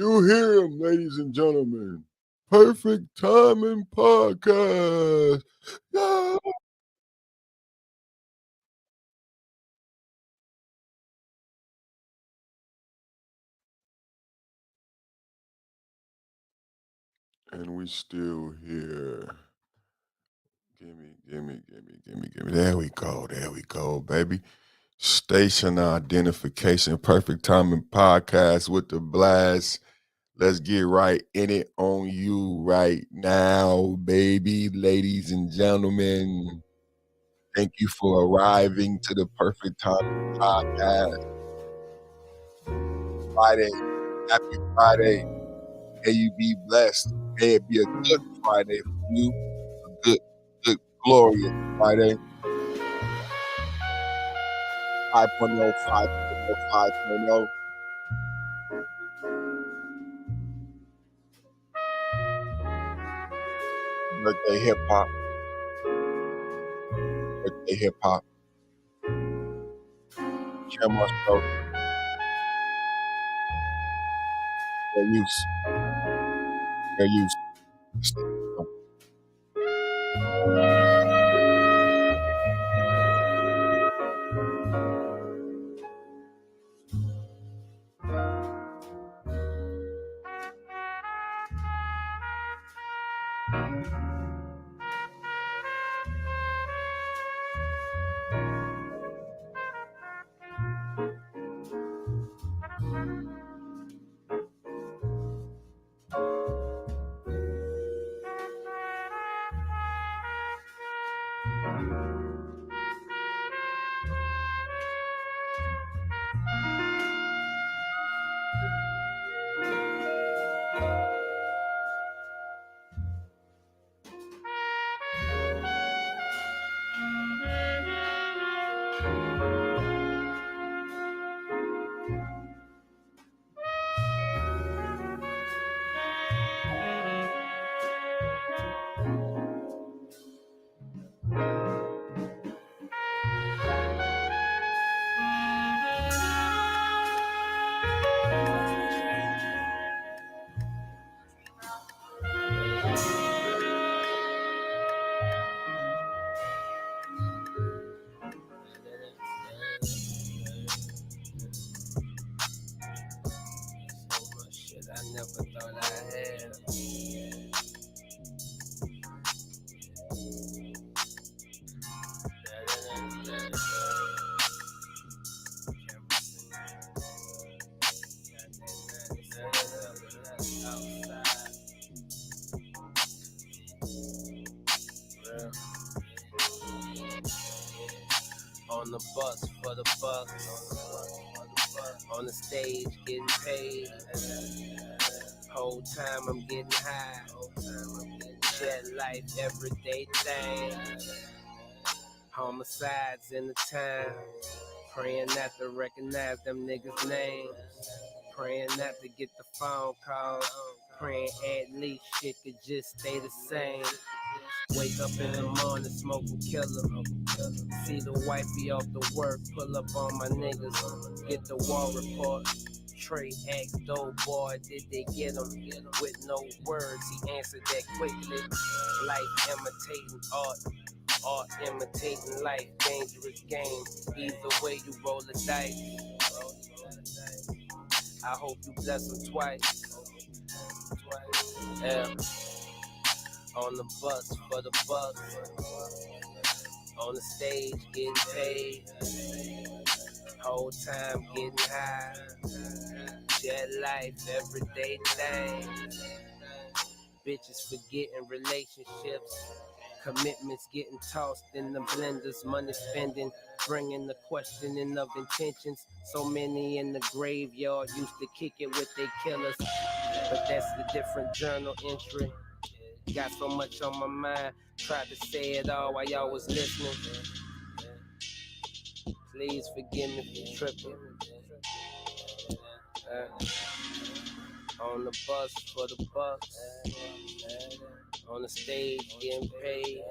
You hear him, ladies and gentlemen. Perfect Timing Podcast. Yeah. And we still here. Gimme. There we go, baby. Station identification, perfect timing podcast with the blast. Let's get right in it on you right now, baby, ladies and gentlemen. Thank you for arriving to the Perfect Timing Podcast. Friday, happy Friday. May you be blessed. May it be a good Friday for you. A good, glorious Friday. 5.0, 5.0, 5.0. Birthday hip hop. Birthday hip hop. Share my show. Fair use. Fair use. I never thought I had. On the bus for the bucks, on the stage getting paid. Whole time I'm getting high. Jet life, everyday thing. Homicides in the town. Praying not to recognize them niggas' names. Praying not to get the phone calls. Praying at least shit could just stay the same. Wake up in the morning, smoking killer. See the wifey off the work, pull up on my niggas. Get the wall report. Trey asked dope boy, did they get him? With no words, he answered that quickly. Life imitating art imitating life. Dangerous game. Either way you roll the dice. I hope you bless him twice. Yeah. On the bus for the bucks. On the stage getting paid. Whole time getting high. Jet life, everyday thing. Bitches forgetting relationships. Commitments getting tossed in the blenders. Money spending, bringing the questioning of intentions. So many in the graveyard used to kick it with their killers. But that's the different journal entry. Got so much on my mind. Tried to say it all while y'all was listening. Please forgive me for tripping. On the bus for the bucks. On the stage getting paid.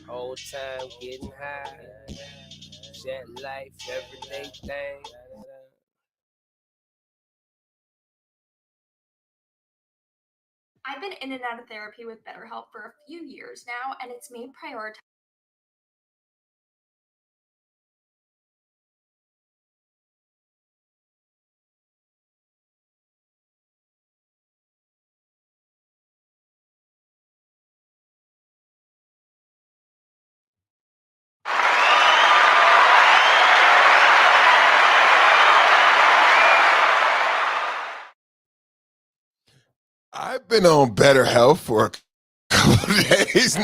Whole time getting high. Jet life, everyday thing. I've been in and out of therapy with BetterHelp for a few years now, and it's made prioritize. I've been on BetterHelp for a couple of days.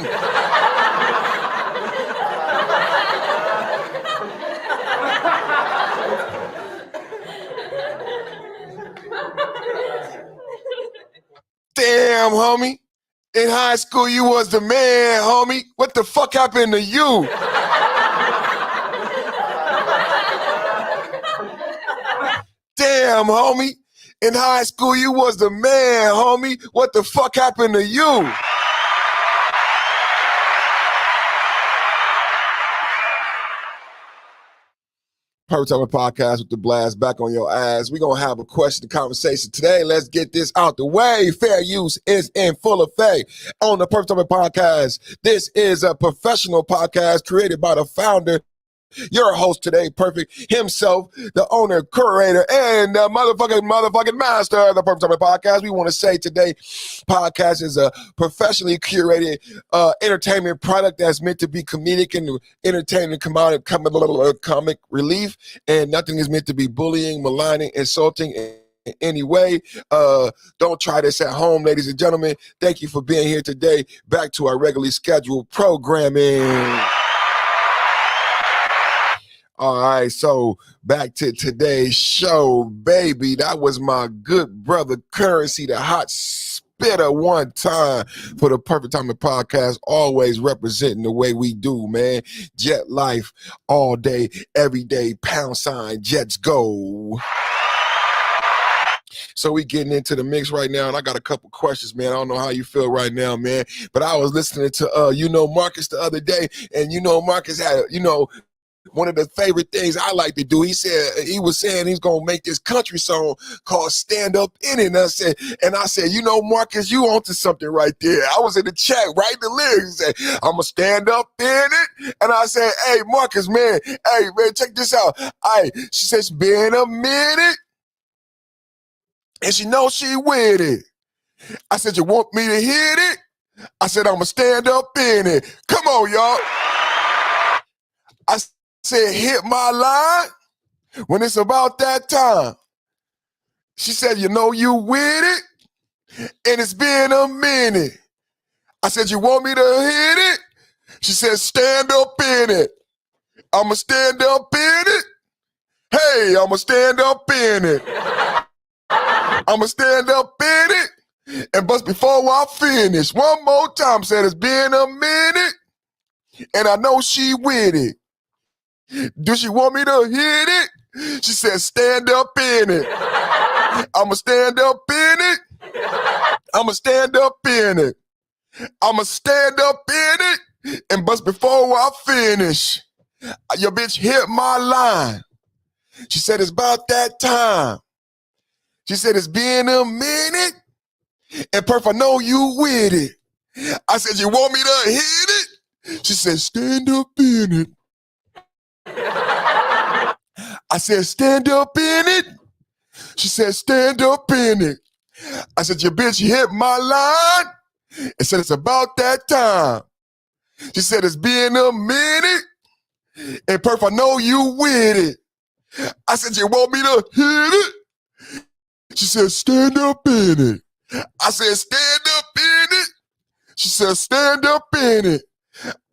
Damn, homie. In high school, you was the man, homie. What the fuck happened to you? Damn, homie. In high school, you was the man, homie. What the fuck happened to you? Perfect Time Podcast with the blast back on your ass. We're going to have a question and conversation today. Let's get this out the way. Fair use is in full effect on the Perfect Time Podcast. This is a professional podcast created by the founder, your host today, Perfect himself, the owner, curator, and the motherfucking master of the Perfect Time Podcast. We want to say today, podcast is a professionally curated entertainment product that's meant to be comedic and entertaining, comic relief, and nothing is meant to be bullying, maligning, insulting in any way. Don't try this at home, ladies and gentlemen. Thank you for being here today. Back to our regularly scheduled programming. All right, so back to today's show, baby. That was my good brother Currency, the hot spitter one time for the Perfect Time Podcast, always representing the way we do, man. Jet life all day, every day, # Jets go. So we getting into the mix right now, and I got a couple questions, man. I don't know how you feel right now, man, but I was listening to Marcus the other day, and Marcus had, one of the favorite things I like to do. He was saying he's gonna make this country song called "Stand Up In It." And I said, Marcus, you onto something right there. I was in the chat writing the lyrics. He said, "I'ma stand up in it." And I said, "Hey, Marcus, man, check this out." She says, "Been a minute," and she knows she with it. I said, "You want me to hit it?" I said, "I'ma stand up in it." Come on, y'all. I said, "Hit my line when it's about that time." She said, "You know you with it, and it's been a minute." I said, "You want me to hit it?" She said, "Stand up in it." I'ma stand up in it. Hey, I'ma stand up in it. I'ma stand up in it. And but before I finish, one more time, said it's been a minute, and I know she with it. Do she want me to hit it? She said, "Stand up in it." I'ma stand up in it. I'ma stand up in it. I'ma stand up in it. And but before I finish, your bitch hit my line. She said, "It's about that time." She said, "It's been a minute. And Perf, I know you with it." I said, "You want me to hit it?" She said, "Stand up in it." I said, "Stand up in it." She said, "Stand up in it." I said, "Your bitch hit my line and said it's about that time." She said, "It's been a minute. And Perf, I know you with it." I said, "You want me to hit it?" She said, "Stand up in it." I said, "Stand up in it." She said, "Stand up in it."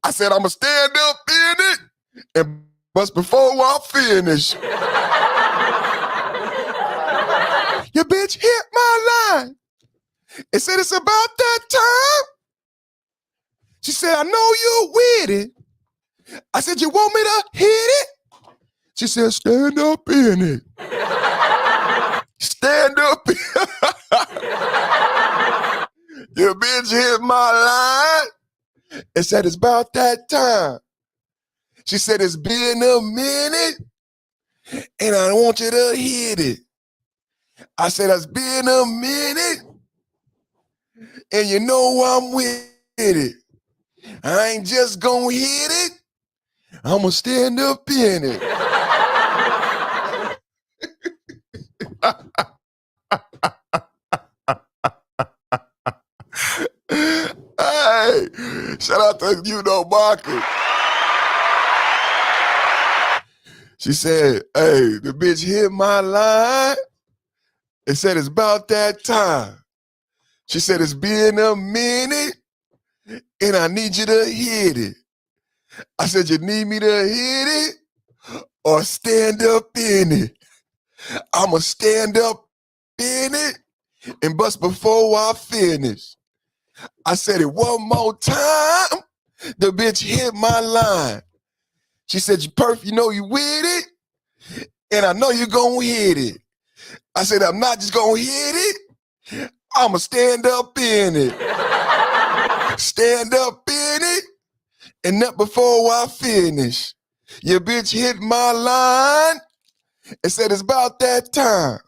I said, "I'ma stand up in it. And but before I finish, your bitch hit my line and said it's about that time." She said, "I know you with it." I said, "You want me to hit it?" She said, "Stand up in it." Stand up. Your bitch hit my line and said it's about that time. She said, "It's been a minute and I want you to hit it." I said, "It's been a minute And you know I'm with it. I ain't just gonna hit it. I'ma stand up in it. Hey, shout out to Marcus. She said, hey, the bitch hit my line and said it's about that time. She said it's been a minute and I need you to hit it. I said, you need me to hit it or stand up in it? I'ma stand up in it and bust before I finish. I said it one more time. The bitch hit my line. She said, you perfect, you know you with it, and I know you gonna hit it. I said, I'm not just gonna hit it, I'ma stand up in it. Stand up in it, and not before I finish. Your bitch hit my line and said it's about that time.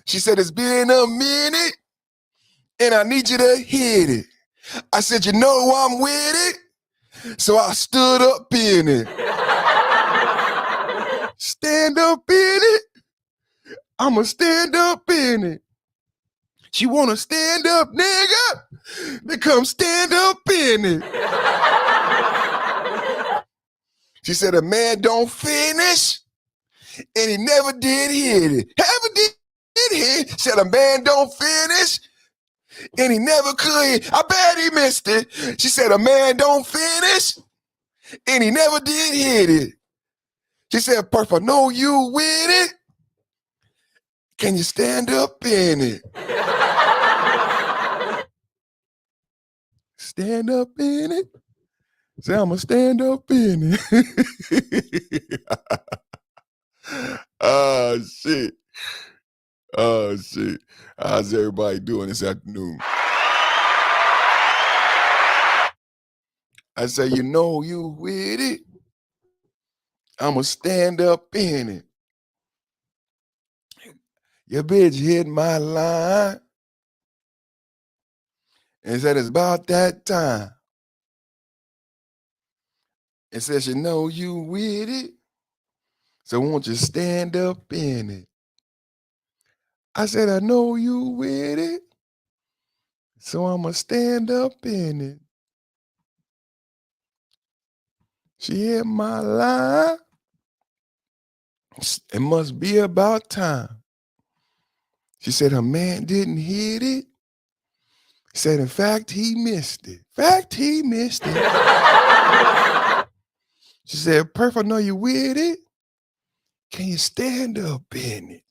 She said, it's been a minute, and I need you to hit it. I said, you know I'm with it, so I stood up in it. Stand up in it, I'ma stand up in it. She wanna stand up, nigga, then come stand up in it. She said a man don't finish, and he never did hit it. Never did hit. Said a man don't finish, and he never could hit. I bet he missed it. She said a man don't finish, and he never did hit it. She said, Perf, I know you with it. Can you stand up in it? Stand up in it? Say, I'ma stand up in it. Oh, shit. Oh, shit. How's everybody doing this afternoon? I say, you know you with it. I'ma stand up in it. Your bitch hit my line and said it's about that time. And says, you know you with it, so won't you stand up in it? I said, I know you with it, so I'ma stand up in it. She hit my line. It must be about time. She said her man didn't hit it. Said, in fact, he missed it. She said, Perf, I know you with it. Can you stand up in it?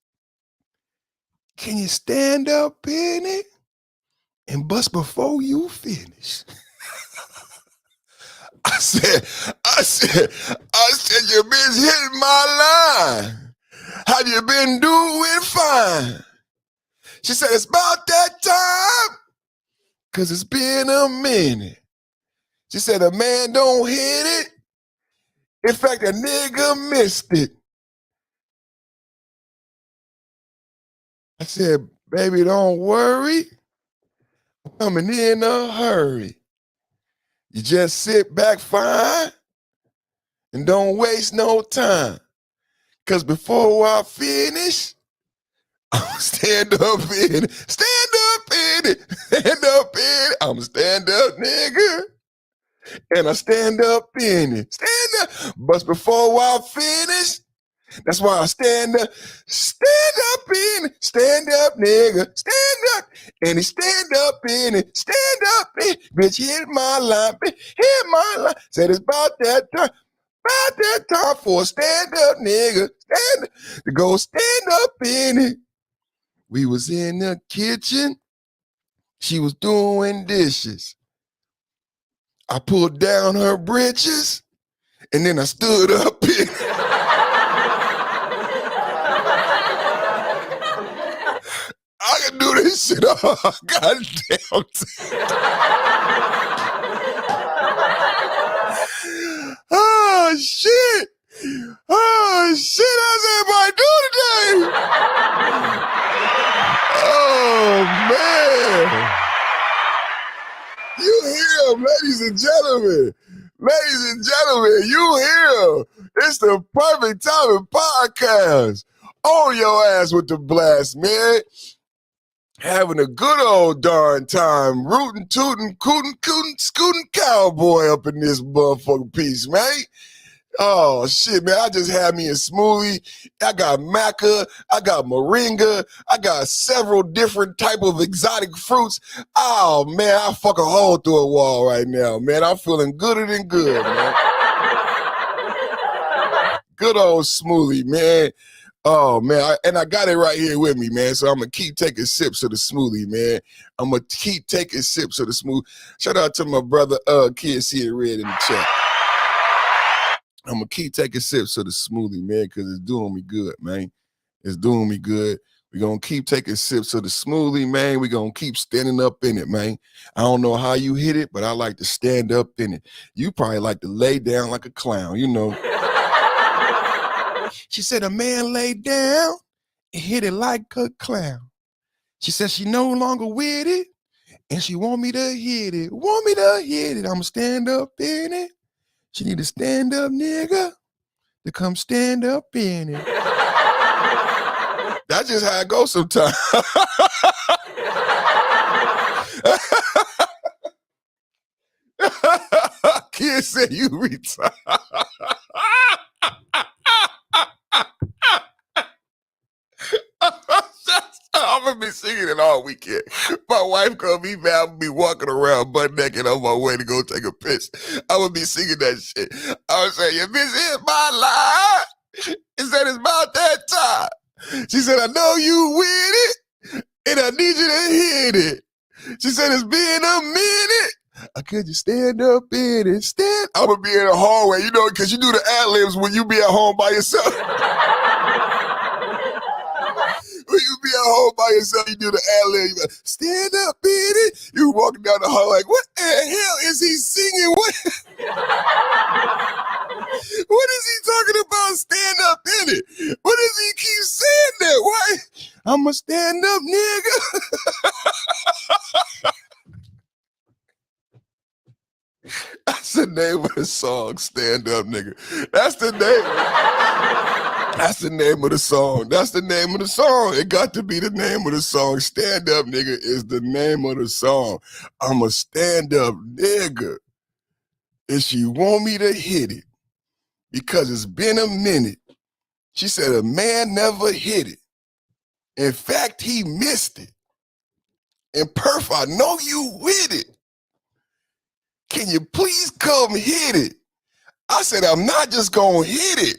Can you stand up in it and bust before you finish? I said, your bitch hit my line. Have you been doing fine? She said, it's about that time, cause it's been a minute. She said, a man don't hit it. In fact, a nigga missed it. I said, baby, don't worry. I'm coming in a hurry. You just sit back fine and don't waste no time. Cause before I finish, I'ma stand up in it. Stand up in it. Stand up in it. I'ma stand up, nigga. And I stand up in it. Stand up. But before I finish, that's why I stand up. Stand up in it. Stand up, nigga. Stand up. And he stand up in it. Stand up in it. Bitch, hit my line. Bitch, hit my line. Said it's about that time. About that time for a stand up, nigga. Stand up. To go stand up in it. We was in the kitchen. She was doing dishes. I pulled down her britches, and then I stood up in it. I can do this shit all goddamn time. Oh, shit. Oh, shit. How's everybody doing today? Oh, man. gentlemen, you here. It's the Perfect Timing Podcast. On your ass with the blast, man. Having a good old darn time. Rootin', tootin', cootin', scootin' cowboy up in this motherfucking piece, man. Oh, shit, man. I just had me a smoothie. I got maca. I got moringa. I got several different type of exotic fruits. Oh, man, I fuck a hole through a wall right now, man. I'm feeling gooder than good, man. Good old smoothie, man. Oh, man. I got it right here with me, man. So I'm going to keep taking sips of the smoothie, man. I'm going to keep taking sips of the smoothie. Shout out to my brother, Kid See It Red in the chat. I'm going to keep taking sips of the smoothie, man, because it's doing me good, man. It's doing me good. We're going to keep taking sips of the smoothie, man. We're going to keep standing up in it, man. I don't know how you hit it, but I like to stand up in it. You probably like to lay down like a clown, you know. She said a man laid down and hit it like a clown. She said she no longer with it, and she want me to hit it. Want me to hit it. I'm going to stand up in it. She need a stand-up nigga to come stand up in it. That's just how it goes sometimes. Kid said you retarded. I'm gonna be singing it all weekend. My wife gonna be mad. I'm gonna be walking around butt naked on my way to go take a piss. I'm gonna be singing that shit. I was saying, your bitch hit my line. It said it's about that time. She said, I know you with it, and I need you to hit it. She said, it's been a minute. Could you stand up in it? I'm gonna be in the hallway, you know, because you do the ad-libs when you be at home by yourself. When you be at home by yourself, you do the ad-lib. You like, stand up in it. You walking down the hall like, what the hell is he singing? What is he talking about? Stand up in it. What does he keep saying that? Why? I'm a stand up nigga. That's the name of the song, Stand Up Nigga. That's the name. That's the name of the song. That's the name of the song. It got to be the name of the song. Stand Up Nigga is the name of the song. I'm a stand up nigga. And she want me to hit it because it's been a minute. She said a man never hit it. In fact, he missed it. And Perf, I know you with it. Can you please come hit it? I said, I'm not just gonna hit it.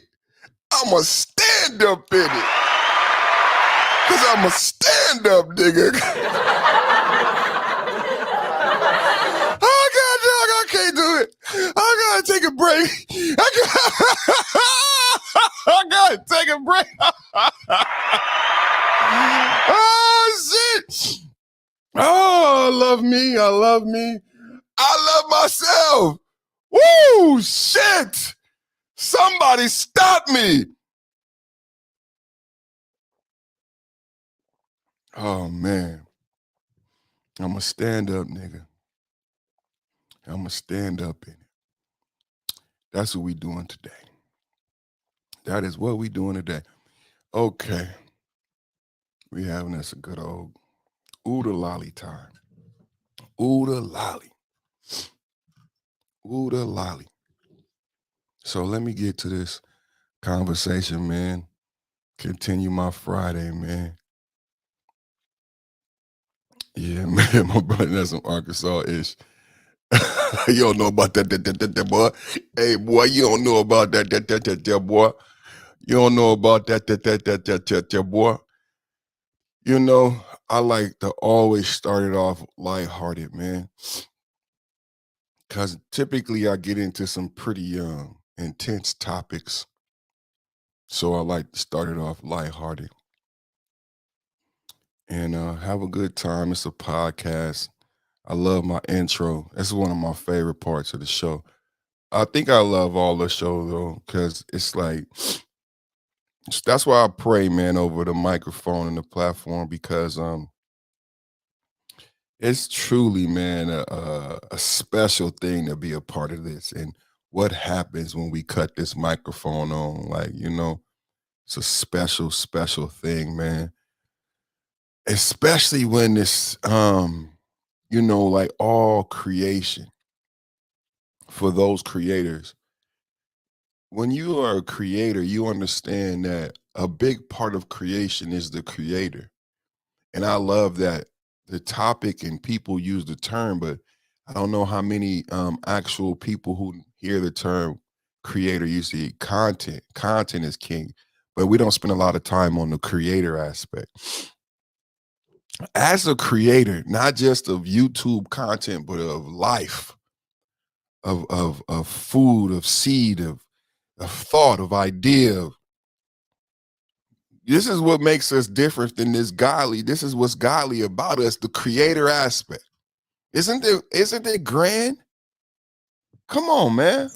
I'm a stand up in it. Cause I'm a stand up nigga. Oh God, dog, I can't do it. I gotta take a break. I gotta take a break. Oh shit. Oh, I love me. I love me. I love myself. Woo, shit. Somebody stop me. Oh, man. I'm a stand-up nigga. I'm a stand-up in it. That's what we doing today. That is what we doing today. Okay. We having us a good old ooda lolly time. Ooda lolly. Ooda lolly. So let me get to this conversation, man. Continue my Friday, man. Yeah, man, my brother, that's some Arkansas-ish. You don't know about that, boy. Hey, boy, you don't know about that, boy. You don't know about that, boy. You know, I like to always start it off lighthearted, man. Because typically I get into some pretty intense topics. So I like to start it off lighthearted. And have a good time. It's a podcast. I love my intro. That's one of my favorite parts of the show. I think I love all the show though, because it's like, that's why I pray, man, over the microphone and the platform, because It's truly, man, a special thing to be a part of this. And what happens when we cut this microphone on? Like, it's a special, special thing, man. Especially when it's, like all creation for those creators. When you are a creator, you understand that a big part of creation is the creator. And I love that the topic and people use the term, but I don't know how many actual people who hear the term creator. You see content. Content is king, but we don't spend a lot of time on the creator aspect. As a creator, not just of YouTube content, but of life, of food, of seed, of thought, of idea. This is what makes us different than this godly. This is what's godly about us, the creator aspect. Isn't it grand? Come on, man.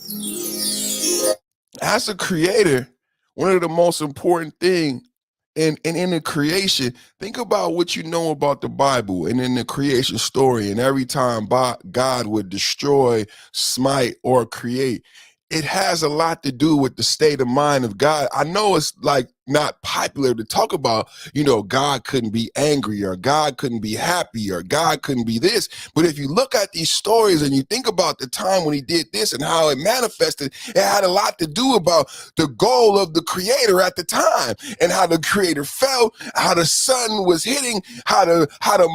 As a creator, one of the most important thing in the creation, think about what you know about the Bible and in the creation story. And every time God would destroy, smite, or create, it has a lot to do with the state of mind of God. I know it's like not popular to talk about, God couldn't be angry or God couldn't be happy or God couldn't be this. But if you look at these stories and you think about the time when he did this and how it manifested, it had a lot to do about the goal of the creator at the time and how the creator felt, how the sun was hitting, how the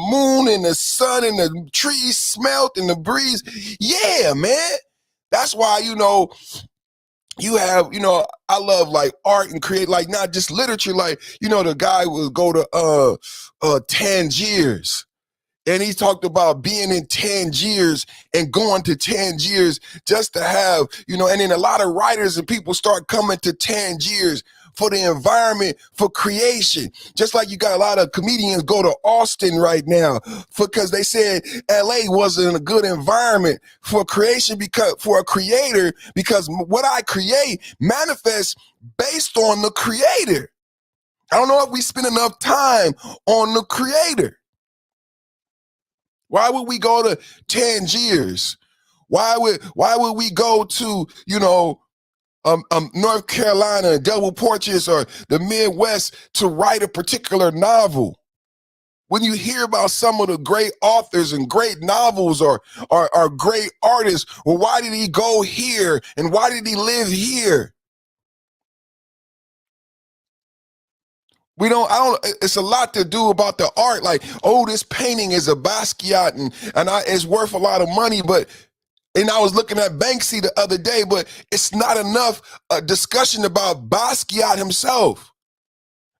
moon and the sun and the trees smelt and the breeze. Yeah, man. That's why, you have, I love like art and create, like not just literature. Like, the guy will go to Tangiers. And he talked about being in Tangiers and going to Tangiers just to have, and then a lot of writers and people start coming to Tangiers for the environment, for creation. Just like you got a lot of comedians go to Austin right now because they said LA wasn't a good environment for creation, because for a creator, because what I create manifests based on the creator. I don't know if we spend enough time on the creator. Why would we go to Tangiers? Why would we go to, North Carolina, double porches, or the Midwest to write a particular novel? When you hear about some of the great authors and great novels or great artists, well, why did he go here and why did he live here? It's a lot to do about the art. Like, oh, this painting is a Basquiat and it's worth a lot of money, and I was looking at Banksy the other day, but it's not enough discussion about Basquiat himself,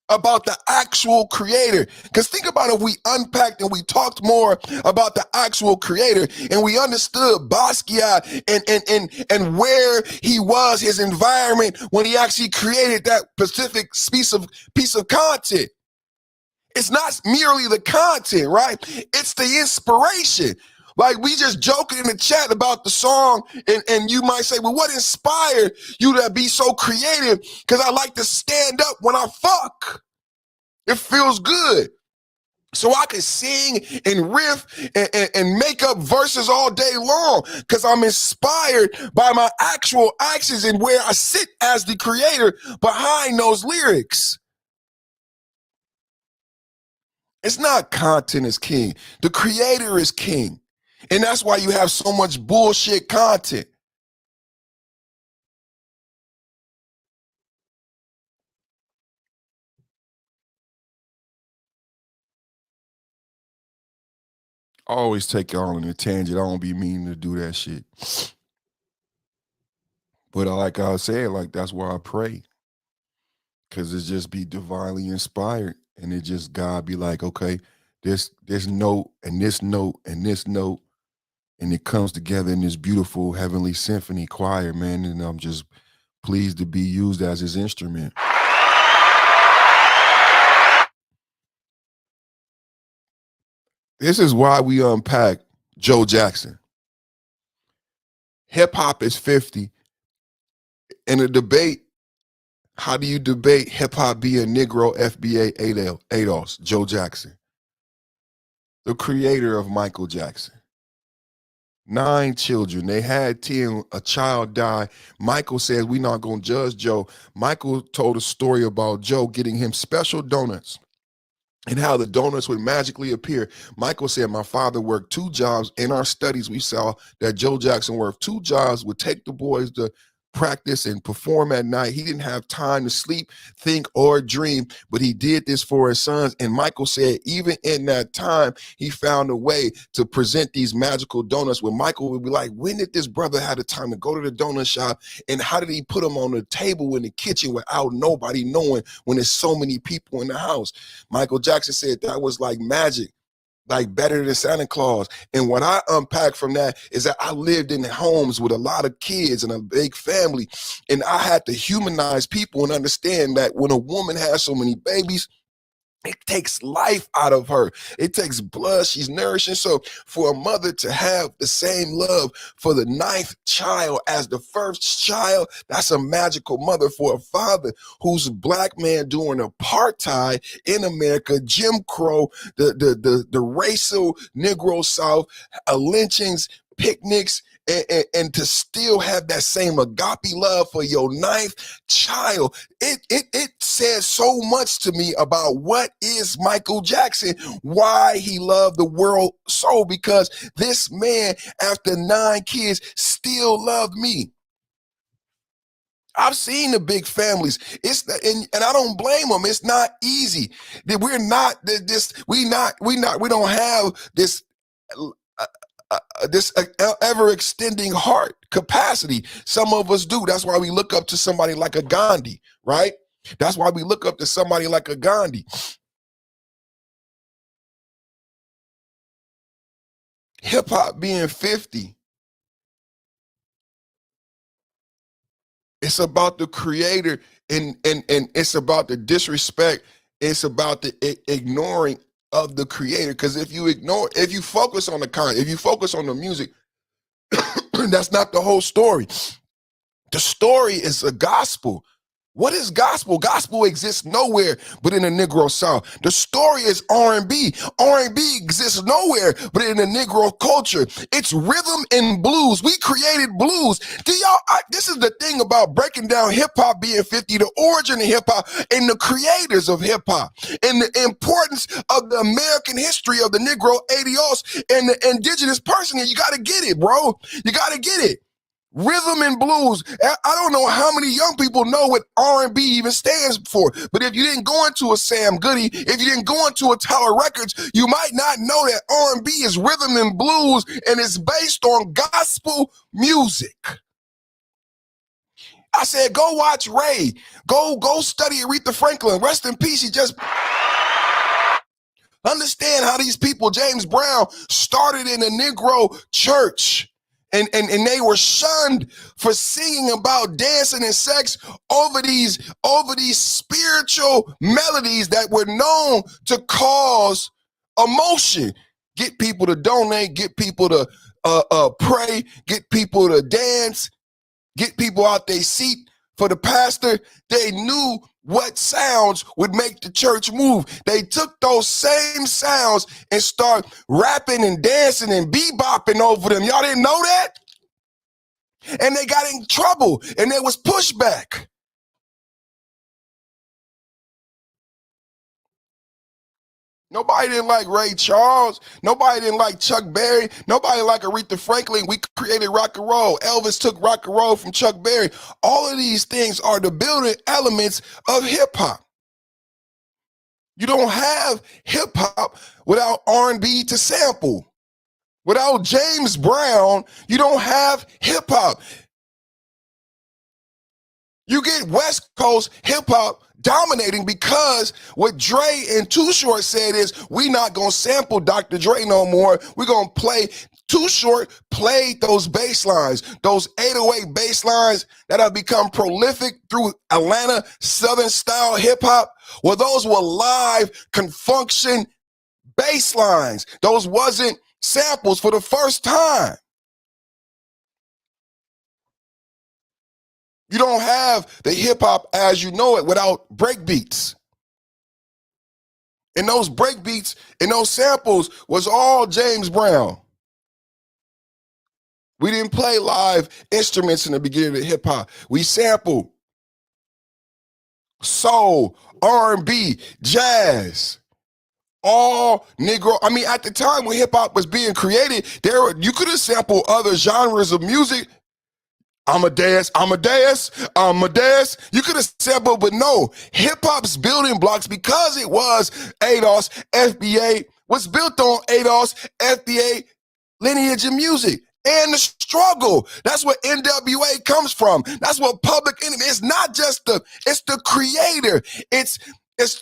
about the actual creator. Because think about if we unpacked and we talked more about the actual creator and we understood Basquiat and where he was, his environment, when he actually created that specific piece of content. It's not merely the content, right? It's the inspiration. Like, we just joking in the chat about the song, and you might say, well, what inspired you to be so creative? Because I like to stand up when I fuck. It feels good. So I can sing and riff and make up verses all day long because I'm inspired by my actual actions and where I sit as the creator behind those lyrics. It's not content is king. The creator is king. And that's why you have so much bullshit content. I always take y'all on a tangent. I don't be meaning to do that shit. But like I said, like that's why I pray. Cause it just be divinely inspired. And it just God be like, okay, this note and this note and this note. And it comes together in this beautiful heavenly symphony choir, man. And I'm just pleased to be used as his instrument. This is why we unpack Joe Jackson. Hip hop is 50. In a debate, how do you debate hip hop being Negro FBA ADOS, Joe Jackson? the creator of Michael Jackson. 9 children. They had 10. A child died. Michael says, we're not going to judge Joe. Michael told a story about Joe getting him special donuts and how the donuts would magically appear. Michael said, my father worked 2 jobs. In our studies, we saw that Joe Jackson worked 2 jobs, would take the boys to practice and perform at night. He didn't have time to sleep, think, or dream, but he did this for his sons. And Michael said, even in that time, he found a way to present these magical donuts where Michael would be like, when did this brother have the time to go to the donut shop? And how did he put them on the table in the kitchen without nobody knowing when there's so many people in the house? Michael Jackson said that was like magic, like better than Santa Claus. And what I unpacked from that is that I lived in homes with a lot of kids and a big family, and I had to humanize people and understand that when a woman has so many babies, it takes life out of her. It takes blood. She's nourishing. So for a mother to have the same love for the 9th child as the first child, that's a magical mother. For a father who's a black man during apartheid in America, Jim Crow, the racial Negro South, lynchings, picnics, and to still have that same agape love for your 9th child, it says so much to me about what is Michael Jackson, why he loved the world so, because this man, after 9 kids, still loved me. I've seen the big families. And I don't blame them. It's not easy. We're not this. We don't have this. This ever extending heart capacity. Some of us do. That's why we look up to somebody like a Gandhi, right? That's why we look up to somebody like a Gandhi. Hip hop being 50, it's about the creator, and it's about the disrespect. It's about the ignoring of the creator. Because if you focus on the content, if you focus on the music, that's not the whole story. The story is a gospel. What is gospel? Gospel exists nowhere but in the Negro South. The story is R&B. R&B exists nowhere but in the Negro culture. It's rhythm and blues. We created blues. This is the thing about breaking down hip hop being 50, the origin of hip hop and the creators of hip hop and the importance of the American history of the Negro 80s and the indigenous person. And you got to get it, bro. You got to get it. Rhythm and blues. I don't know how many young people know what R&B even stands for, but if you didn't go into a Sam Goody, if you didn't go into a Tower Records, you might not know that R&B is rhythm and blues, and it's based on gospel music. I said, go watch Ray. Go study Aretha Franklin. Rest in peace. He just understand how these people, James Brown, started in a Negro church. And they were shunned for singing about dancing and sex over these spiritual melodies that were known to cause emotion. Get people to donate, get people to pray, get people to dance, get people out their seat for the pastor. They knew what sounds would make the church move. They took those same sounds and start rapping and dancing and bebopping over them. Y'all didn't know that? And they got in trouble and there was pushback. Nobody didn't like Ray Charles. Nobody didn't like Chuck Berry. Nobody liked Aretha Franklin. We created rock and roll. Elvis took rock and roll from Chuck Berry. All of these things are the building elements of hip hop. You don't have hip hop without R&B to sample. Without James Brown, you don't have hip hop. You get West Coast hip hop dominating because what Dre and Too Short said is, we not gonna sample Dr. Dre no more. We're gonna play. Too Short played those bass lines, those 808 bass lines that have become prolific through Atlanta Southern style hip hop. Well, those were live confunction bass lines. Those wasn't samples for the first time. You don't have the hip hop as you know it without breakbeats. And those break beats and those samples was all James Brown. We didn't play live instruments in the beginning of hip hop. We sampled soul, R&B, jazz, all Negro. I mean, at the time when hip hop was being created, you could have sampled other genres of music. I'm a dance. You could have sampled, but no. Hip hop's building blocks, because it was ADOS, FBA, was built on ADOS, FBA lineage of music. And the struggle. That's where NWA comes from. That's what Public Enemy. It's not just it's the creator. It's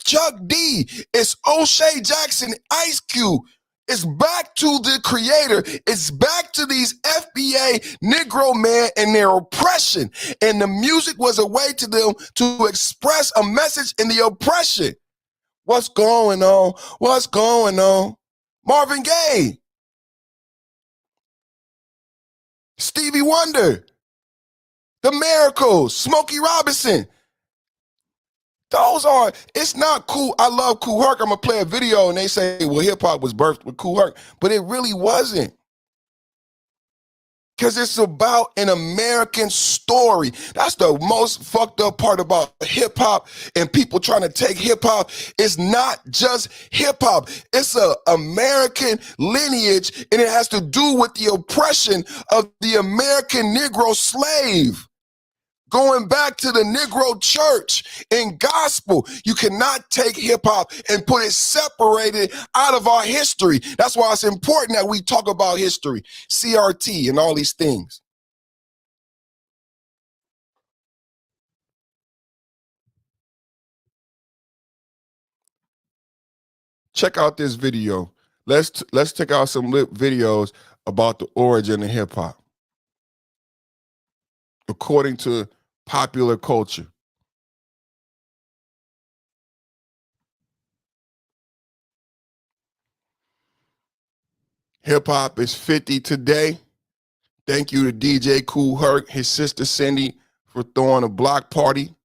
Chuck D. It's O'Shea Jackson, Ice Cube. It's back to the creator. It's back to these FBA Negro men and their oppression. And the music was a way to them to express a message in the oppression. What's going on? What's going on? Marvin Gaye. Stevie Wonder, The Miracles, Smokey Robinson. It's not cool. I love Kool Herc. I'm going to play a video and they say, well, hip hop was birthed with Kool Herc, but it really wasn't. Because it's about an American story. That's the most fucked up part about hip hop and people trying to take hip hop. It's not just hip hop. It's an American lineage, and it has to do with the oppression of the American Negro slave. Going back to the Negro church and gospel, you cannot take hip hop and put it separated out of our history. That's why it's important that we talk about history, CRT, and all these things. Check out this video. Let's check out some videos about the origin of hip hop according to popular culture. Hip hop is 50 today. Thank you to DJ Kool Herc, his sister Cindy, for throwing a block party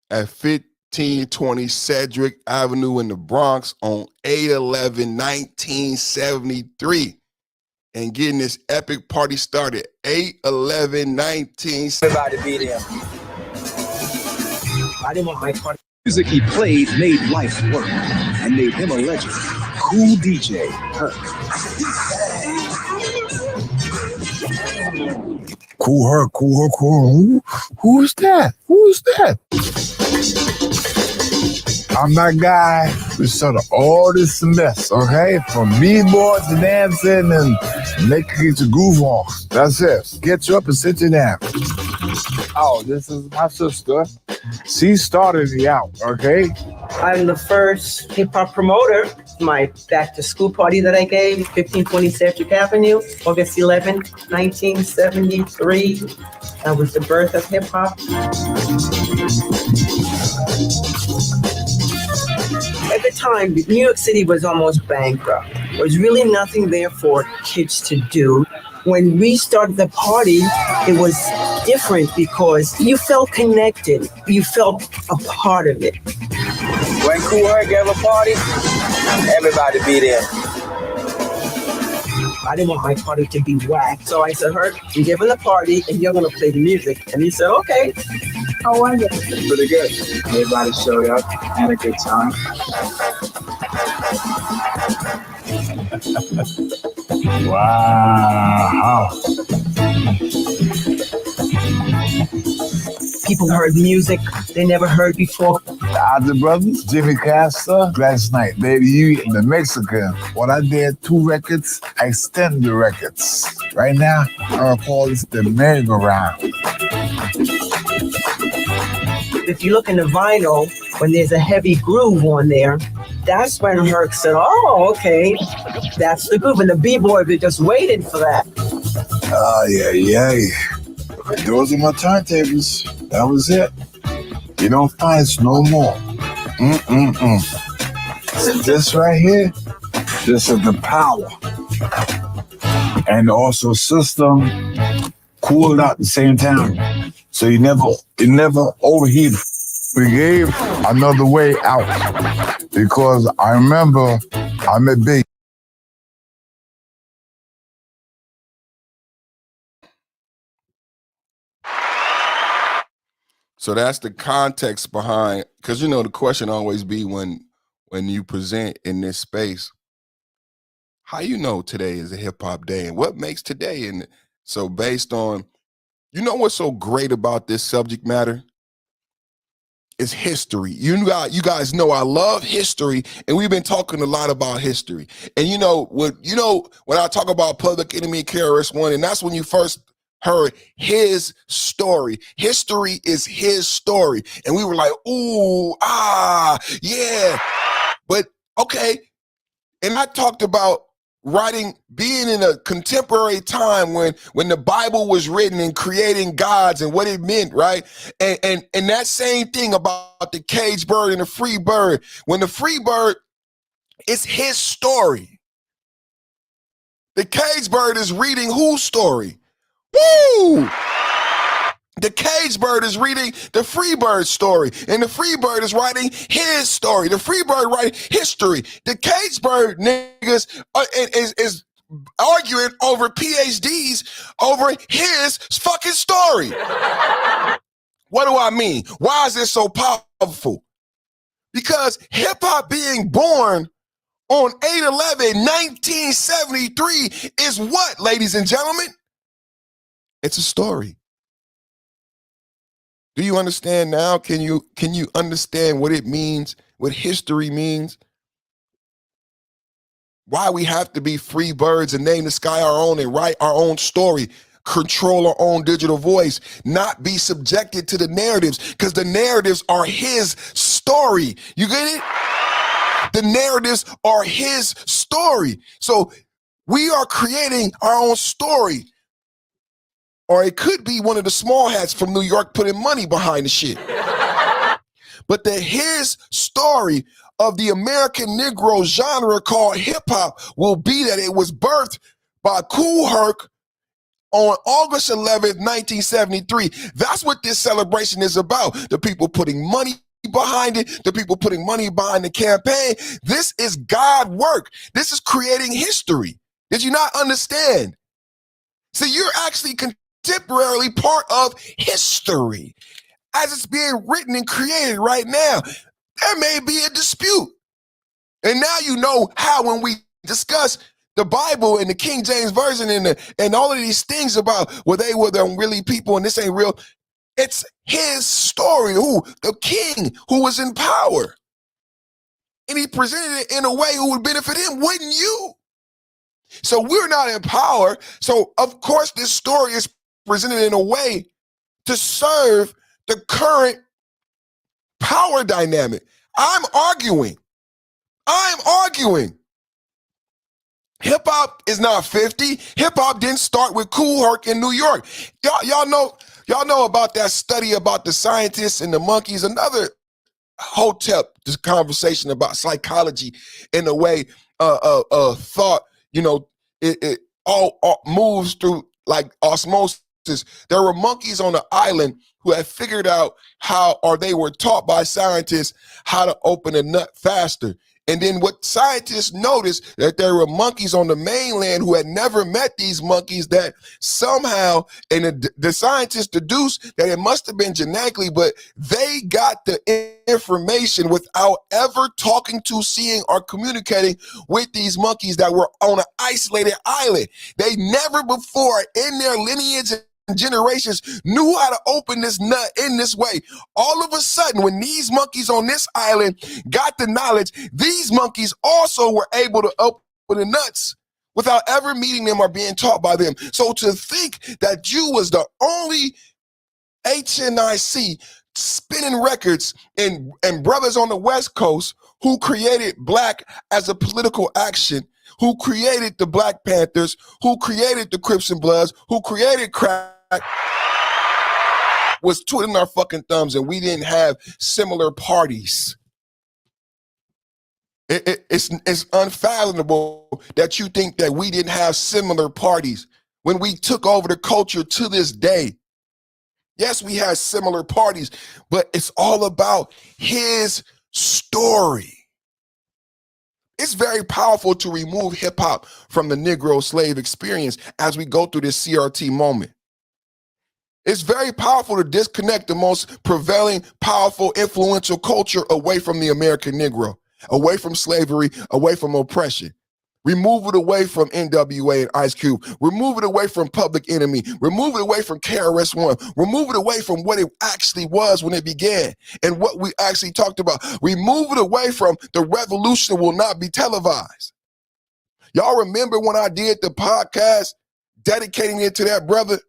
at 1520 Sedgwick Avenue in the Bronx on 8/11/1973. And getting this epic party started 8/11/1973. Everybody be there. I didn't want my party. Music he played made life work and made him a legend. Cool DJ Herc. Kool Herc, cool. Who's that? I'm that guy who started all this mess, okay? From b-boards to dancing and making it to groove on. That's it. Get you up and sit you down. Oh, this is my sister. She started me out, okay? I'm the first hip-hop promoter. My back-to-school party that I gave, 1520 Sedgwick Avenue, August 11, 1973. That was the birth of hip-hop. At the time, New York City was almost bankrupt. There was really nothing there for kids to do. When we started the party, it was different because you felt connected. You felt a part of it. When Kool Herc gave a party, everybody be there. I didn't want my party to be whack. So I said, Herc, you're giving a party and you're going to play the music. And he said, okay. How was it? Pretty good. Everybody showed up, had a good time. Wow. People heard music they never heard before. The Other Brothers, Jimmy Castor, last night, Baby You and the Mexican. What I did, 2 records, I extend the records. Right now, I call this the merry-go-round. If you look in the vinyl, when there's a heavy groove on there, that's when Herc said, oh, okay, that's the groove. And the B-boy, they just waited for that. Yeah. Those are my turntables. That was it. You don't find it no more. So this right here, this is the power. And also system cooled out at the same time. So you never overheat. We gave another way out because I remember I met Big. So that's the context behind, because you know the question always be when you present in this space, how you know today is a hip hop day and what makes today? And so based on, you know what's so great about this subject matter? It's history. You guys know I love history, and we've been talking a lot about history. And you know when I talk about Public Enemy KRS-One, and that's when you first heard his story. History is his story. And we were like, ooh, yeah. But okay. And I talked about being in a contemporary time when the Bible was written and creating gods and what it meant, right? And that same thing about the caged bird and the free bird. When the free bird, it's his story. The caged bird is reading whose story? Woo! The caged bird is reading the free bird story, and the free bird is writing his story. The free bird writing history. The caged bird niggas is arguing over PhDs over his fucking story. What do I mean? Why is this so powerful? Because hip hop being born on 8/11/1973 is what, ladies and gentlemen? It's a story. Do you understand now? Can you understand what it means, what history means? Why we have to be free birds and name the sky our own and write our own story, control our own digital voice, not be subjected to the narratives, because the narratives are his story. You get it? The narratives are his story. So we are creating our own story. Or it could be one of the small hats from New York putting money behind the shit. But his story of the American Negro genre called hip hop will be that it was birthed by Kool Herc on August 11th, 1973. That's what this celebration is about. The people putting money behind it, the people putting money behind the campaign. This is God work. This is creating history. Did you not understand? See, you're actually contemporarily part of history as it's being written and created right now. There may be a dispute. And now you know how when we discuss the Bible and the King James Version and all of these things about they were the really people and this ain't real, it's his story, the king who was in power. And he presented it in a way who would benefit him, wouldn't you? So we're not in power. So of course this story is presented in a way to serve the current power dynamic. I'm arguing. Hip hop is not 50. Hip hop didn't start with Kool Herc in New York. Y'all know about that study about the scientists and the monkeys. Another Hotep, this conversation about psychology in a way thought, it all moves through like osmosis. There were monkeys on the island who had figured out they were taught by scientists how to open a nut faster. And then what scientists noticed that there were monkeys on the mainland who had never met these monkeys that somehow, and the scientists deduced that it must have been genetically, but they got the information without ever talking to, seeing, or communicating with these monkeys that were on an isolated island. They never before in their lineage generations knew how to open this nut in this way. All of a sudden, when these monkeys on this island got the knowledge, these monkeys also were able to open the nuts without ever meeting them or being taught by them. So to think that you was the only HNIC spinning records and brothers on the West Coast who created black as a political action, who created the Black Panthers, who created the Crips and Bloods, who created crack, was twiddling our fucking thumbs, and we didn't have similar parties. It's unfathomable that you think that we didn't have similar parties when we took over the culture to this day. Yes, we had similar parties, but it's all about his story. It's very powerful to remove hip hop from the Negro slave experience as we go through this CRT moment. It's very powerful to disconnect the most prevailing, powerful, influential culture away from the American Negro, away from slavery, away from oppression. Remove it away from NWA and Ice Cube. Remove it away from Public Enemy. Remove it away from KRS-One. Remove it away from what it actually was when it began and what we actually talked about. Remove it away from the revolution will not be televised. Y'all remember when I did the podcast dedicating it to that brother?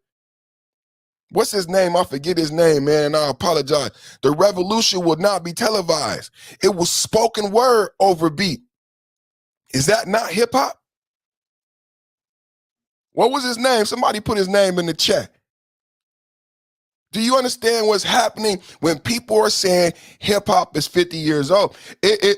What's his name? I forget his name, man. I apologize. The revolution will not be televised. It was spoken word over beat. Is that not hip hop? What was his name? Somebody put his name in the chat. Do you understand what's happening when people are saying hip hop is 50 years old?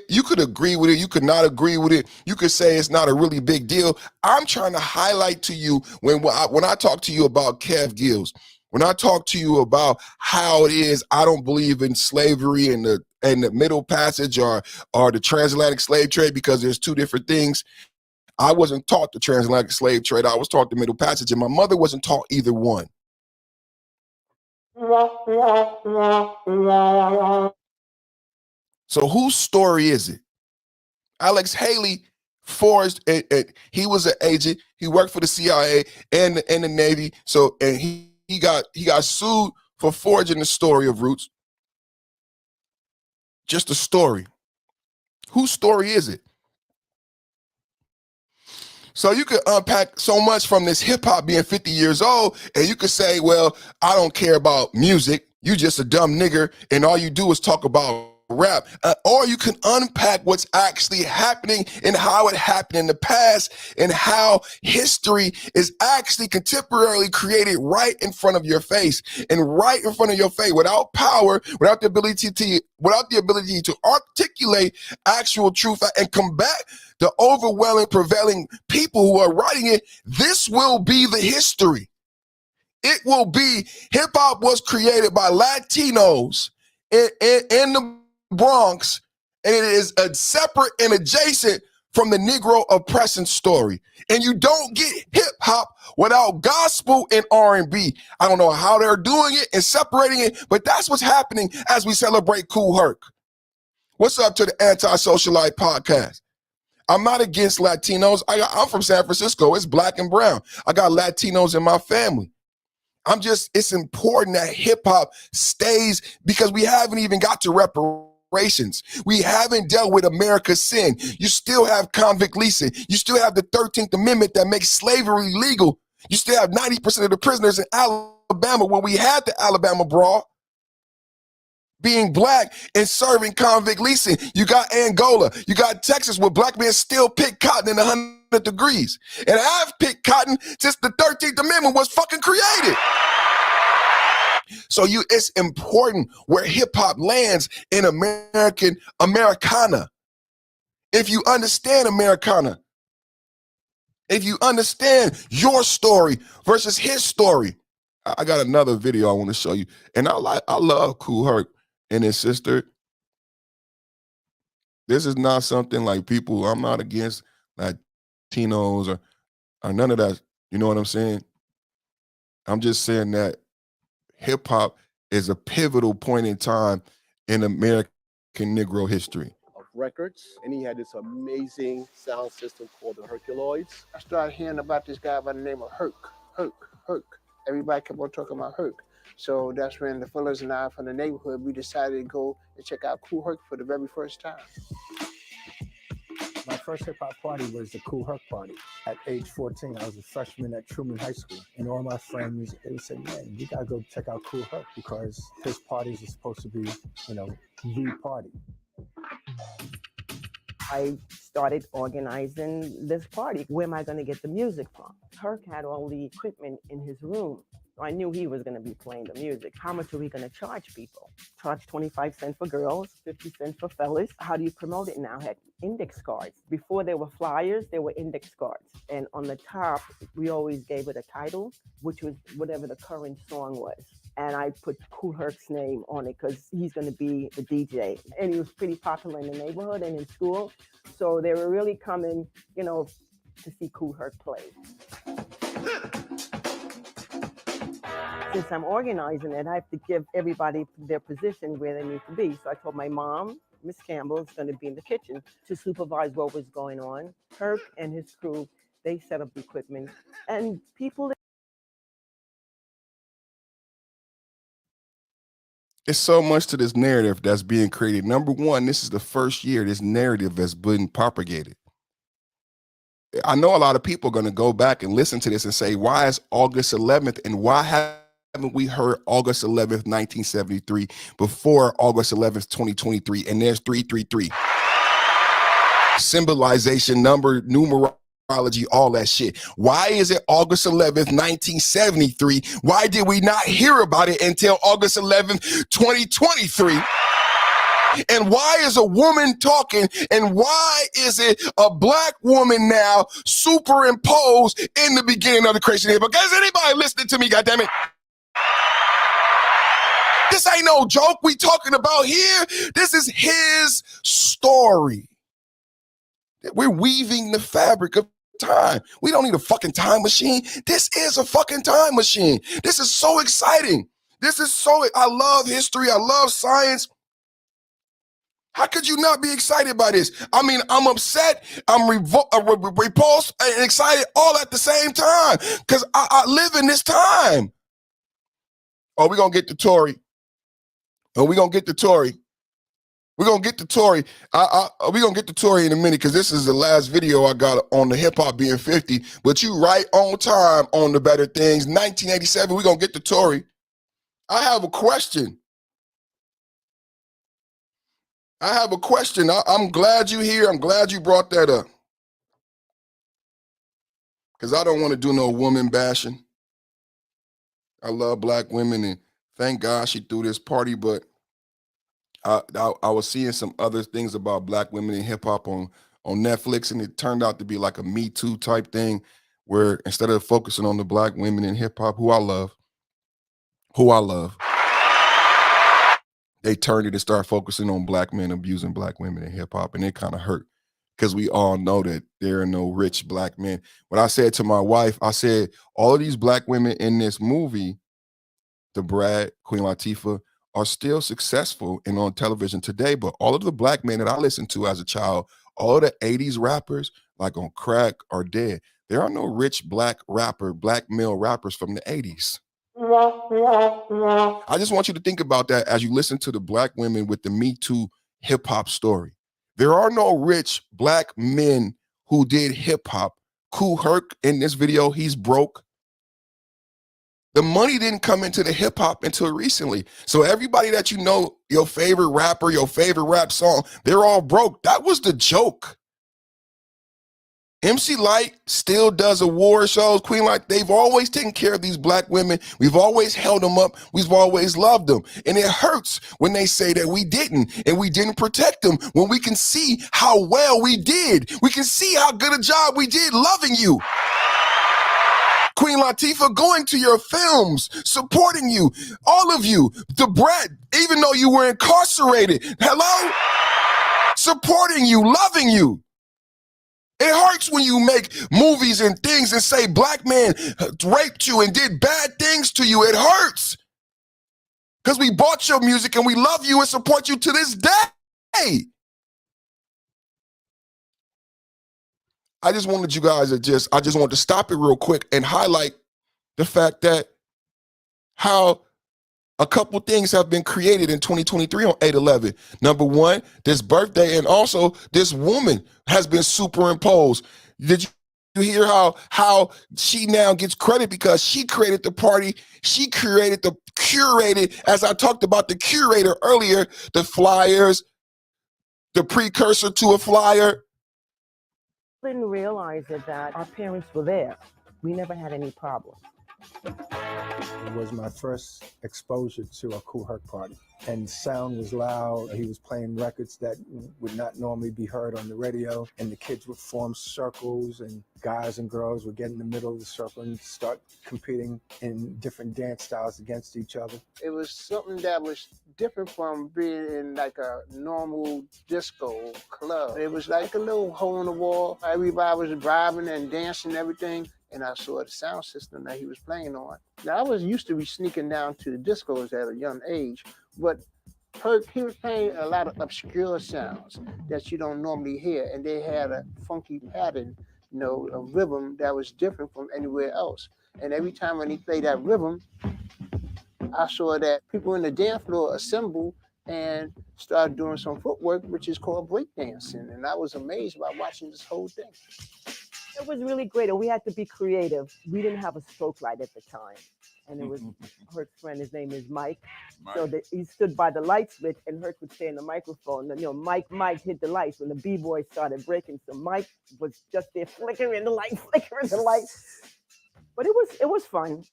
You could agree with it. You could not agree with it. You could say it's not a really big deal. I'm trying to highlight to you when I talk to you about Kev Gills, when I talk to you about how it is, I don't believe in slavery and the Middle Passage or the transatlantic slave trade, because there's two different things. I wasn't taught the transatlantic slave trade. I was taught the Middle Passage, and my mother wasn't taught either one. So whose story is it? Alex Haley forged, he was an agent. He worked for the CIA and the Navy. So, and he got sued for forging the story of Roots. Just a story. Whose story is it? So you could unpack so much from this hip hop being 50 years old, and you could say, well, I don't care about music. You just a dumb nigger, and all you do is talk about rap. Or you can unpack what's actually happening and how it happened in the past and how history is actually contemporarily created right in front of your face and right in front of your face without power, without the ability to articulate actual truth and combat the overwhelming prevailing people who are writing it. This will be the history. It will be hip hop was created by Latinos in the Bronx, and it is a separate and adjacent from the Negro oppression story. And you don't get hip hop without gospel and R&B. I don't know how they're doing it and separating it, but that's what's happening as we celebrate Kool Herc. What's up to the Anti-Socialite podcast? I'm not against Latinos. I'm from San Francisco. It's black and brown. I got Latinos in my family. It's important that hip hop stays, because we haven't even got to reparations. We haven't dealt with America's sin. You still have convict leasing. You still have the 13th Amendment that makes slavery legal. You still have 90% of the prisoners in Alabama, when we had the Alabama brawl, being black and serving convict leasing. You got Angola. You got Texas, where black men still pick cotton in 100 degrees. And I've picked cotton since the 13th Amendment was fucking created. So it's important where hip hop lands in Americana. If you understand Americana, if you understand your story versus his story. I got another video I want to show you. And I love Kool Herc and his sister. This is not something like people, I'm not against Latinos or none of that. You know what I'm saying? I'm just saying that hip hop is a pivotal point in time in American Negro history. Of records, and he had this amazing sound system called the Herculoids. I started hearing about this guy by the name of Herc. Everybody kept on talking about Herc. So that's when the fellas and I from the neighborhood, we decided to go and check out Kool Herc for the very first time. My first hip hop party was the Kool Herc party. At age 14, I was a freshman at Truman High School. And all my friends, they would say, man, you gotta go check out Kool Herc, because his parties are supposed to be, the party. I started organizing this party. Where am I going to get the music from? Herc had all the equipment in his room. So I knew he was going to be playing the music. How much are we going to charge people? Charge 25 cents for girls, 50 cents for fellas. How do you promote it now? Had index cards. Before there were flyers, there were index cards. And on the top, we always gave it a title, which was whatever the current song was. and I put Kool Herc's name on it because he's going to be the DJ. And he was pretty popular in the neighborhood and in school. So they were really coming, you know, to see Kool Herc play. Since I'm organizing it, I have to give everybody their position where they need to be. So I told my mom, Miss Campbell, is going to be in the kitchen to supervise what was going on. Herc and his crew, they set up the equipment. And people... It's so much to this narrative that's being created. Number one, this is the first year this narrative has been propagated. I know a lot of people are going to go back and listen to this and say, why is August 11th and why haven't we heard August 11th, 1973 before August 11th, 2023? And there's 333. Symbolization, number, numerology, all that shit. Why is it August 11th, 1973? Why did we not hear about it until August 11th, 2023? And why is a woman talking? And why is it a black woman now superimposed in the beginning of the creation? But is anybody listening to me, goddammit? This ain't no joke we talking about here. This is his story. We're weaving the fabric of time. We don't need a fucking time machine. This is a fucking time machine. This is so exciting. I love history. I love science. How could you not be excited by this? I mean, I'm upset, I'm repulsed, and excited all at the same time because I live in this time. Oh, we're going to get to Tory. We're going to get to Tory. We're going to get to Tory. We're going to get to Tory in a minute because this is the last video I got on the hip-hop being 50. But you right on time on the better things. 1987, we're going to get to Tory. I have a question. I'm glad you're here. I'm glad you brought that up. Because I don't want to do no woman bashing. I love black women, and thank God she threw this party, but I was seeing some other things about black women in hip-hop on Netflix, and it turned out to be like a Me Too type thing where instead of focusing on the black women in hip-hop, who I love, they turned it and started focusing on black men abusing black women in hip-hop, and it kind of hurt because we all know that there are no rich black men. When I said to my wife, I said, all of these black women in this movie, the Brad, Queen Latifah, are still successful and on television today, but all of the black men that I listened to as a child, all of the 80s rappers, like on crack, are dead. There are no rich black male rappers from the 80s. I just want you to think about that as you listen to the black women with the Me Too hip hop story. There are no rich black men who did hip hop. Kool Herc in this video, he's broke. The money didn't come into the hip hop until recently. So everybody that you know, your favorite rapper, your favorite rap song, they're all broke. That was the joke. MC Lyte still does award shows. Queen Lyte, they've always taken care of these black women. We've always held them up. We've always loved them. And it hurts when they say that we didn't and we didn't protect them when we can see how well we did. We can see how good a job we did loving you. Queen Latifah, going to your films, supporting you, all of you, the Brett, even though you were incarcerated, hello? Supporting you, loving you. It hurts when you make movies and things and say black men raped you and did bad things to you. It hurts. Because we bought your music and we love you and support you to this day. I just wanted you guys to I just wanted to stop it real quick and highlight the fact that how a couple things have been created in 2023 on 8/11. Number one, this birthday, and also this woman has been superimposed. Did you hear how she now gets credit because she created the party? She curated, as I talked about the curator earlier, the flyers, the precursor to a flyer. Didn't realize that our parents were there. We never had any problems. It was my first exposure to a Kool Herc party. And sound was loud. He was playing records that would not normally be heard on the radio. And the kids would form circles, and guys and girls would get in the middle of the circle and start competing in different dance styles against each other. It was something that was different from being in like a normal disco club. It was like a little hole in the wall. Everybody was vibing and dancing and everything. And I saw the sound system that he was playing on. Now, I was used to be sneaking down to the discos at a young age, but he was playing a lot of obscure sounds that you don't normally hear, and they had a funky pattern, a rhythm that was different from anywhere else. And every time when he played that rhythm, I saw that people in the dance floor assembled and started doing some footwork, which is called breakdancing. And I was amazed by watching this whole thing. It was really great, and we had to be creative. We didn't have a stroke light at the time, and it was Herc's friend. His name is Mike. So he stood by the light switch, and Herc would stay in the microphone. And, Mike hit the lights when the b-boys started breaking. So Mike was just there flickering the light. But it was fun.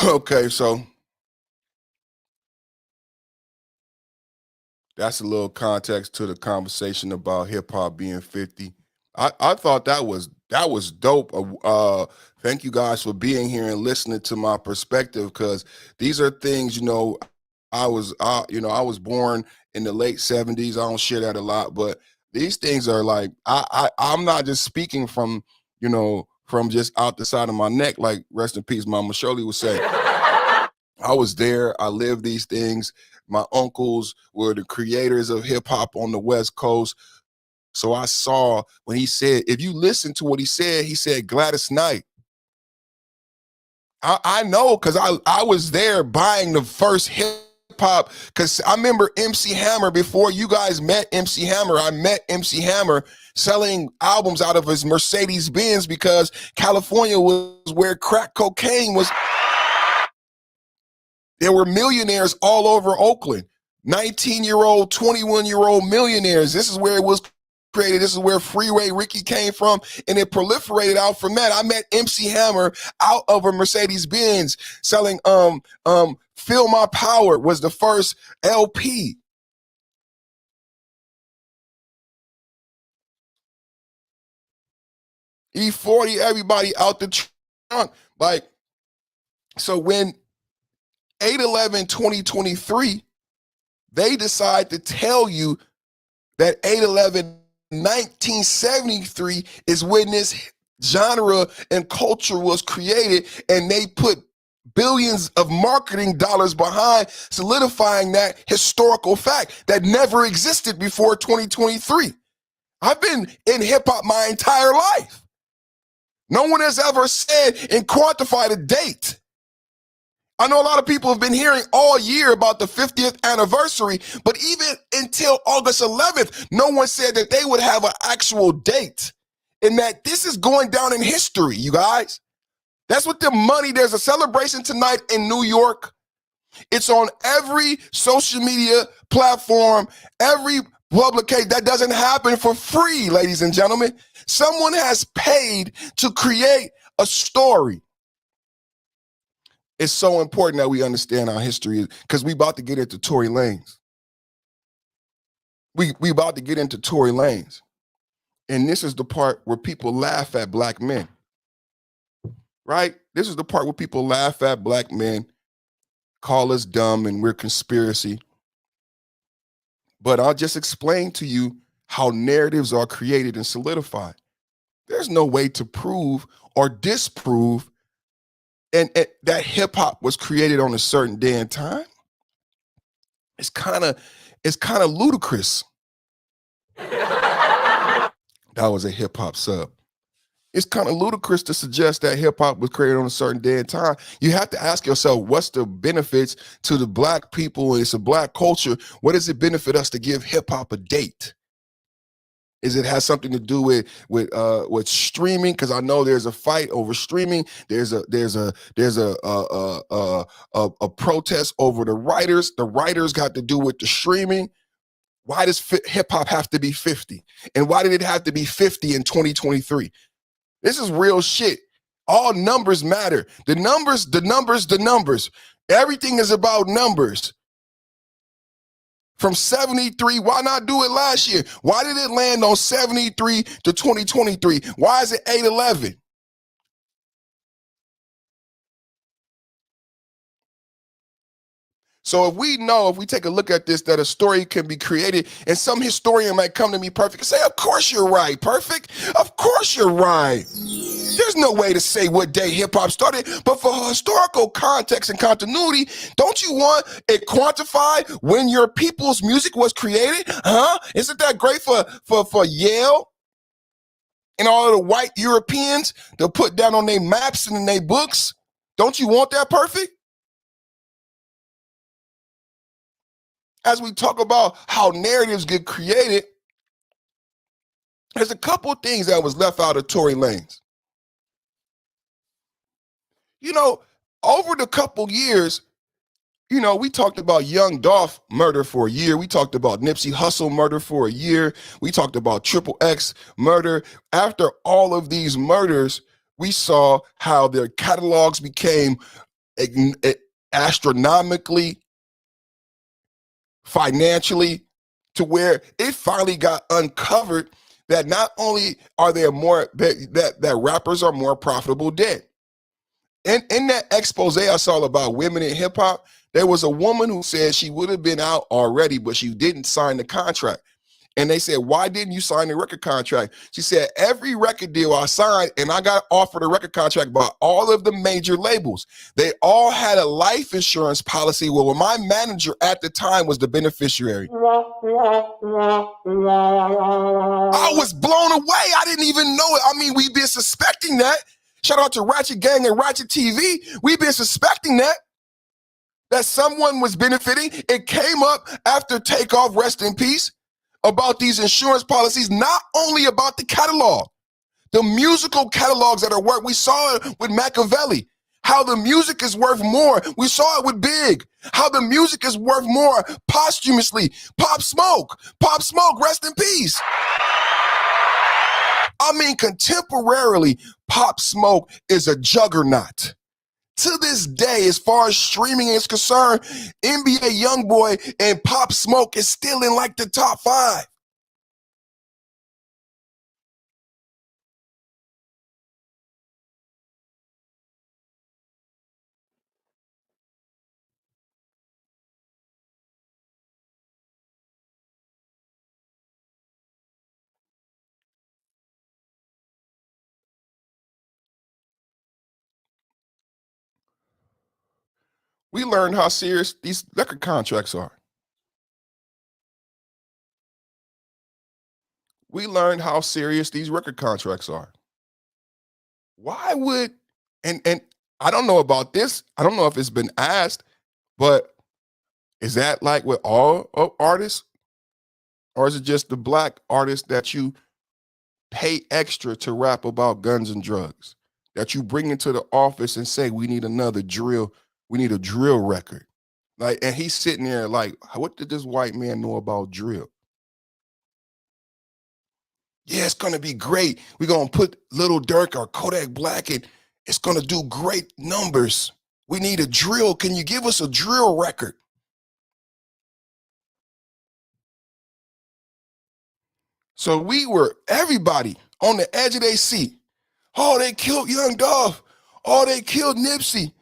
Okay, so that's a little context to the conversation about hip hop being 50. I thought that was dope. Thank you guys for being here and listening to my perspective, because these are things, I was born in the late 70s. I don't share that a lot, but these things are like, I'm not just speaking from, from just out the side of my neck, like rest in peace, Mama Shirley would say. I was there. I lived these things. My uncles were the creators of hip hop on the West Coast. So I saw when he said, if you listen to what he said Gladys Knight. I know, because I was there buying the first hip hop, because I remember MC Hammer. Before you guys met MC Hammer, I met MC Hammer selling albums out of his Mercedes Benz, because California was where crack cocaine was. There were millionaires all over Oakland, 19-year-old, 21-year-old millionaires. This is where it was created. This is where Freeway Ricky came from, and it proliferated out from that. I met MC Hammer out of a Mercedes Benz selling Feel My Power was the first LP. E40, everybody out the trunk. So when 8/11/2023, they decide to tell you that 8/11/1973 is when this genre and culture was created, and they put billions of marketing dollars behind solidifying that historical fact that never existed before 2023. I've been in hip hop my entire life. No one has ever said and quantified a date. I know a lot of people have been hearing all year about the 50th anniversary, but even until August 11th, no one said that they would have an actual date, and that this is going down in history, you guys. That's what the money, there's a celebration tonight in New York. It's on every social media platform, every publication. That doesn't happen for free, ladies and gentlemen. Someone has paid to create a story. It's so important that we understand our history, because we about to get into Tory Lanez. We about to get into Tory Lanez. And this is the part where people laugh at black men. Right? This is the part where people laugh at black men, call us dumb, and we're conspiracy. But I'll just explain to you how narratives are created and solidified. There's no way to prove or disprove and that hip hop was created on a certain day and time. It's kind of ludicrous. That was a hip hop sub. it's kind of ludicrous to suggest that hip hop was created on a certain day and time. You have to ask yourself, what's the benefits to the black people? It's a black culture. What does it benefit us to give hip hop a date? Is it has something to do with streaming? Because I know there's a fight over streaming. There's a protest over the writers. The writers got to do with the streaming. Why does hip hop have to be 50? And why did it have to be 50 in 2023? This is real shit. All numbers matter. The numbers. Everything is about numbers. From 73, why not do it last year? Why did it land on 73 to 2023? Why is it 811? So if we take a look at this, that a story can be created, and some historian might come to me perfect and say, of course you're right, perfect. Of course you're right. There's no way to say what day hip hop started, but for historical context and continuity, don't you want it quantified when your people's music was created? Huh? Isn't that great for Yale and all of the white Europeans to put down on their maps and in their books? Don't you want that perfect? As we talk about how narratives get created, there's a couple of things that was left out of Tory Lanez. You know, over the couple years, you know, we talked about Young Dolph murder for a year. We talked about Nipsey Hussle murder for a year. We talked about Triple X murder. After all of these murders, we saw how their catalogs became astronomically, financially, to where it finally got uncovered that not only are there more, that rappers are more profitable dead. In that expose I saw about women in hip hop, there was a woman who said she would have been out already, but she didn't sign the contract. And they said, why didn't you sign the record contract? She said, every record deal I signed, and I got offered a record contract by all of the major labels. They all had a life insurance policy. Well, my manager at the time was the beneficiary. I was blown away. I didn't even know it. I mean, we've been suspecting that. Shout out to Ratchet Gang and Ratchet TV. We've been suspecting that someone was benefiting. It came up after Takeoff, rest in peace, about these insurance policies, not only about the catalog, the musical catalogs that are worth. We saw it with Machiavelli, how the music is worth more. We saw it with Big, how the music is worth more posthumously. Pop Smoke, rest in peace. I mean, contemporarily, Pop Smoke is a juggernaut. To this day, as far as streaming is concerned, NBA YoungBoy and Pop Smoke is still in like the top 5. We learned how serious these record contracts are. We learned how serious these record contracts are. Why would, and I don't know about this, I don't know if it's been asked, but is that like with all artists? Or is it just the black artists that you pay extra to rap about guns and drugs, that you bring into the office and say, we need another drill, we need a drill record? Like, and he's sitting there like, what did this white man know about drill? Yeah, it's gonna be great. We're gonna put Lil Durk or Kodak Black and it's gonna do great numbers. We need a drill. Can you give us a drill record? So we were, everybody on the edge of their seat. Oh, they killed Young Dolph. Oh, they killed Nipsey.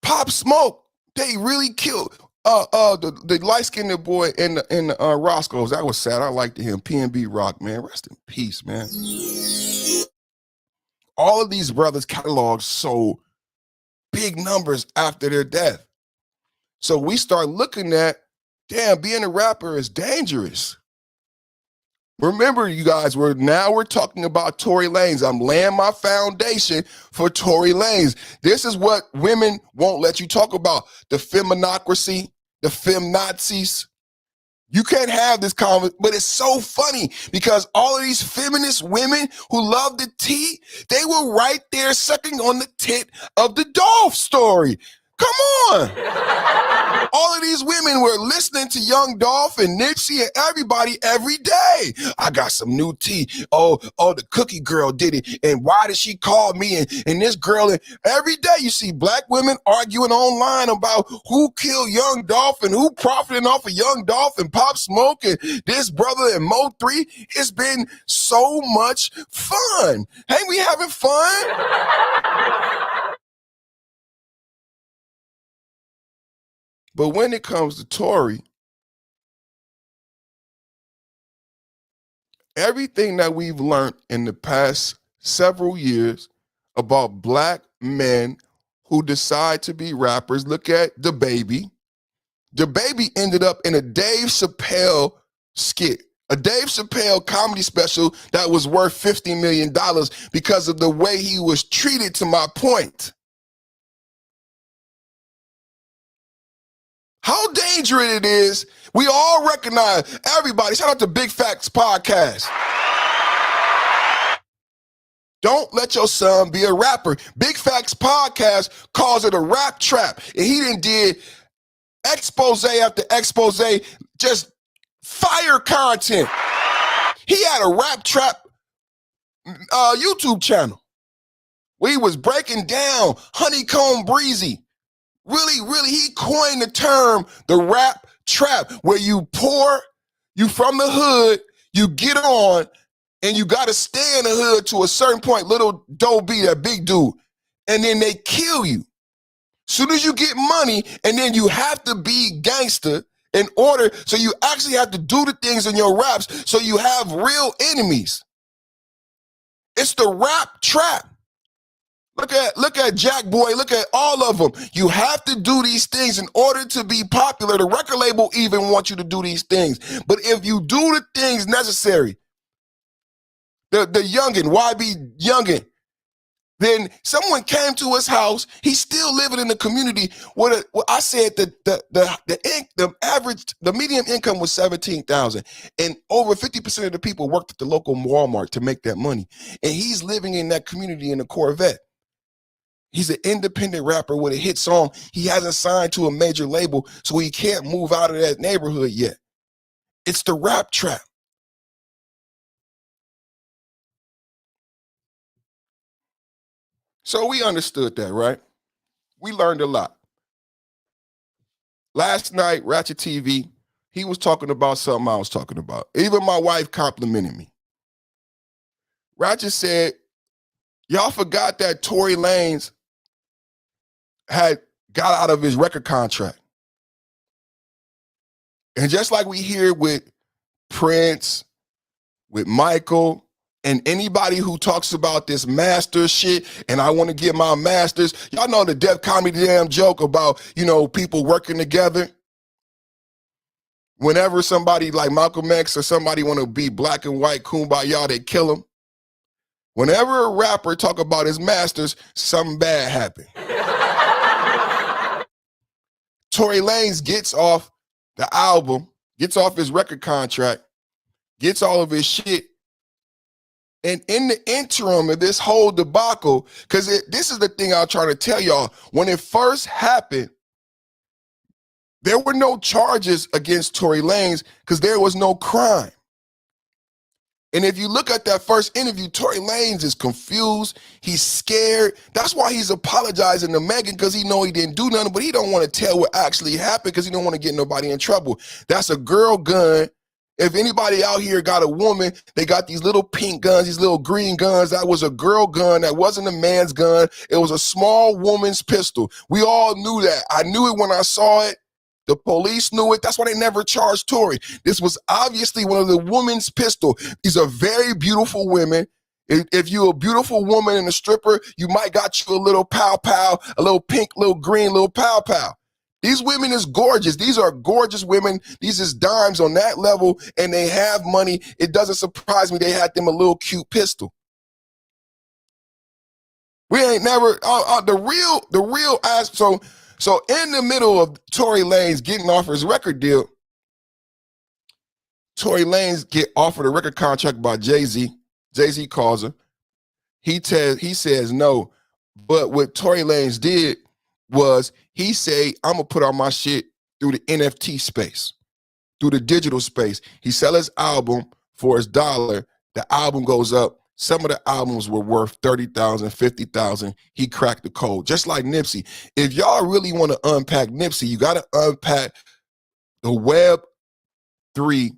Pop Smoke. They really killed the light-skinned boy in the Roscoe's. That was sad. I liked him. PNB Rock, man. Rest in peace, man. All of these brothers' catalogs sold big numbers after their death. So we start looking at, damn, being a rapper is dangerous. Remember, you guys, we're talking about Tory Lanez. I'm laying my foundation for Tory Lanez. This is what women won't let you talk about. The feminocracy, the feminazis. You can't have this conversation, but it's so funny because all of these feminist women who love the tea, they were right there sucking on the tit of the Dolph story. Come on. All of these women were listening to Young Dolph and Nipsey and everybody every day. I got some new tea. Oh, the cookie girl did it. And why did she call me? And this girl, and every day you see black women arguing online about who killed Young Dolph and who profiting off of Young Dolph and Pop Smoke and this brother and Mo 3. It's been so much fun. Ain't we having fun? But when it comes to Tory, everything that we've learned in the past several years about black men who decide to be rappers, look at DaBaby. DaBaby ended up in a Dave Chappelle skit, a Dave Chappelle comedy special that was worth $50 million because of the way he was treated, to my point. How dangerous it is, we all recognize, everybody, shout out to Big Facts Podcast. Don't let your son be a rapper. Big Facts Podcast calls it a rap trap. And he did expose after expose, just fire content. He had a rap trap YouTube channel where he was breaking down Honeycomb Breezy. Really, he coined the term the rap trap, where you poor, you from the hood, you get on, and you got to stay in the hood to a certain point, little Doe B, that big dude, and then they kill you. Soon as you get money, and then you have to be gangster in order, so you actually have to do the things in your raps so you have real enemies. It's the rap trap. Look at Jack Boy, look at all of them. You have to do these things in order to be popular. The record label even wants you to do these things. But if you do the things necessary, the youngin', YB youngin', then someone came to his house. He's still living in the community. I said the median income was $17,000, and over 50% of the people worked at the local Walmart to make that money. And he's living in that community in a Corvette. He's an independent rapper with a hit song. He hasn't signed to a major label, so he can't move out of that neighborhood yet. It's the rap trap. So we understood that, right? We learned a lot. Last night, Ratchet TV, he was talking about something I was talking about. Even my wife complimented me. Ratchet said, y'all forgot that Tory Lanez had got out of his record contract. And just like we hear with Prince, with Michael, and anybody who talks about this master shit, and I want to get my masters, y'all know the Def Comedy damn joke about, people working together. Whenever somebody like Malcolm X or somebody want to be black and white kumbaya, they kill him. Whenever a rapper talk about his masters, something bad happened. Tory Lanez gets off the album, gets off his record contract, gets all of his shit. And in the interim of this whole debacle, because this is the thing I'll try to tell y'all, when it first happened, there were no charges against Tory Lanez because there was no crime. And if you look at that first interview, Tory Lanez is confused. He's scared. That's why he's apologizing to Megan, because he know he didn't do nothing, but he don't want to tell what actually happened because he don't want to get nobody in trouble. That's a girl gun. If anybody out here got a woman, they got these little pink guns, these little green guns. That was a girl gun. That wasn't a man's gun. It was a small woman's pistol. We all knew that. I knew it when I saw it. The police knew it. That's why they never charged Tory. This was obviously one of the women's pistol. These are very beautiful women. If you're a beautiful woman and a stripper, you might got you a little pow-pow, a little pink, little green, little pow-pow. These women is gorgeous. These are gorgeous women. These is dimes on that level, and they have money. It doesn't surprise me they had them a little cute pistol. We ain't never the real ass. So in the middle of Tory Lanez getting offered his record deal, Tory Lanez get offered a record contract by Jay-Z. Jay-Z calls her. He says no. But what Tory Lanez did was he say, I'm gonna put out my shit through the NFT space, through the digital space. He sell his album for his $1. The album goes up. Some of the albums were worth $30,000, $50,000. He cracked the code, just like Nipsey. If y'all really want to unpack Nipsey, you got to unpack the Web3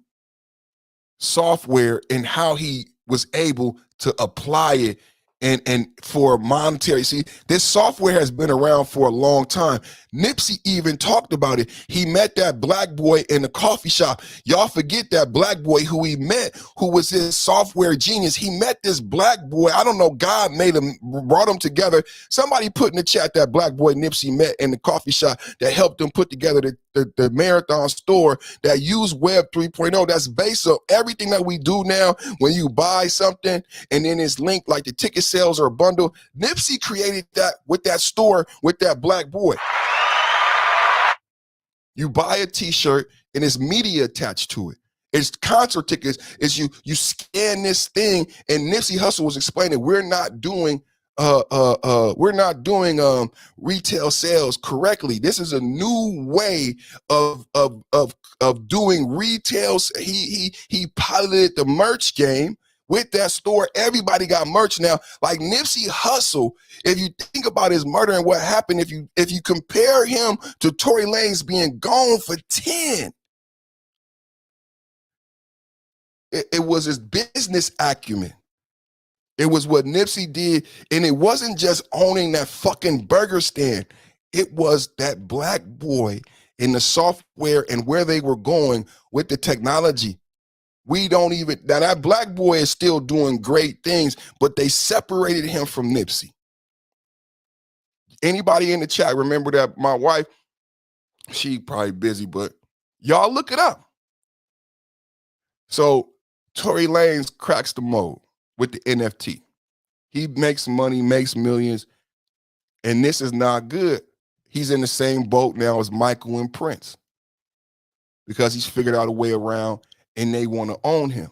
software and how he was able to apply it and for monetary. See, this software has been around for a long time. Nipsey even talked about it. He met that black boy in the coffee shop. Y'all forget that black boy who he met, who was his software genius. He met this black boy. I don't know, God made him, brought them together. Somebody put in the chat that black boy Nipsey met in the coffee shop that helped him put together the marathon store that used Web 3.0. That's based on everything that we do now. When you buy something and then it's linked like the ticket sales or a bundle, Nipsey created that with that store with that black boy. You buy a t-shirt and it's media attached to it. It's concert tickets. It's you scan this thing, and Nipsey Hussle was explaining we're not doing retail sales correctly. This is a new way of doing retail. He piloted the merch game with that store. Everybody got merch now. Like Nipsey Hussle, if you think about his murder and what happened, if you compare him to Tory Lanez being gone for 10, it was his business acumen. It was what Nipsey did, and it wasn't just owning that fucking burger stand. It was that black boy in the software and where they were going with the technology. We don't even, now that black boy is still doing great things, but they separated him from Nipsey. Anybody in the chat remember that? My wife, she probably busy, but y'all look it up. So Tory Lanez cracks the mold with the NFT. He makes money, makes millions, and this is not good. He's in the same boat now as Michael and Prince because he's figured out a way around and they want to own him.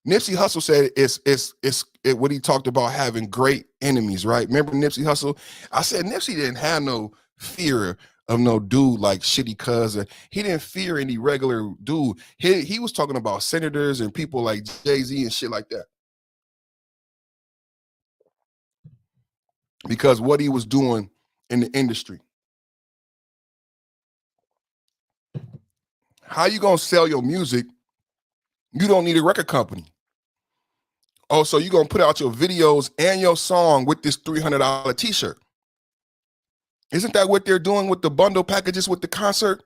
Nipsey Hussle said it's what he talked about, having great enemies, right? Remember Nipsey Hussle? I said Nipsey didn't have no fear of no dude like Shitty Cuz. He didn't fear any regular dude. He was talking about senators and people like Jay-Z and shit like that. Because what he was doing in the industry. How you gonna sell your music? You don't need a record company. Oh, so you're going to put out your videos and your song with this $300 t-shirt. Isn't that what they're doing with the bundle packages with the concert?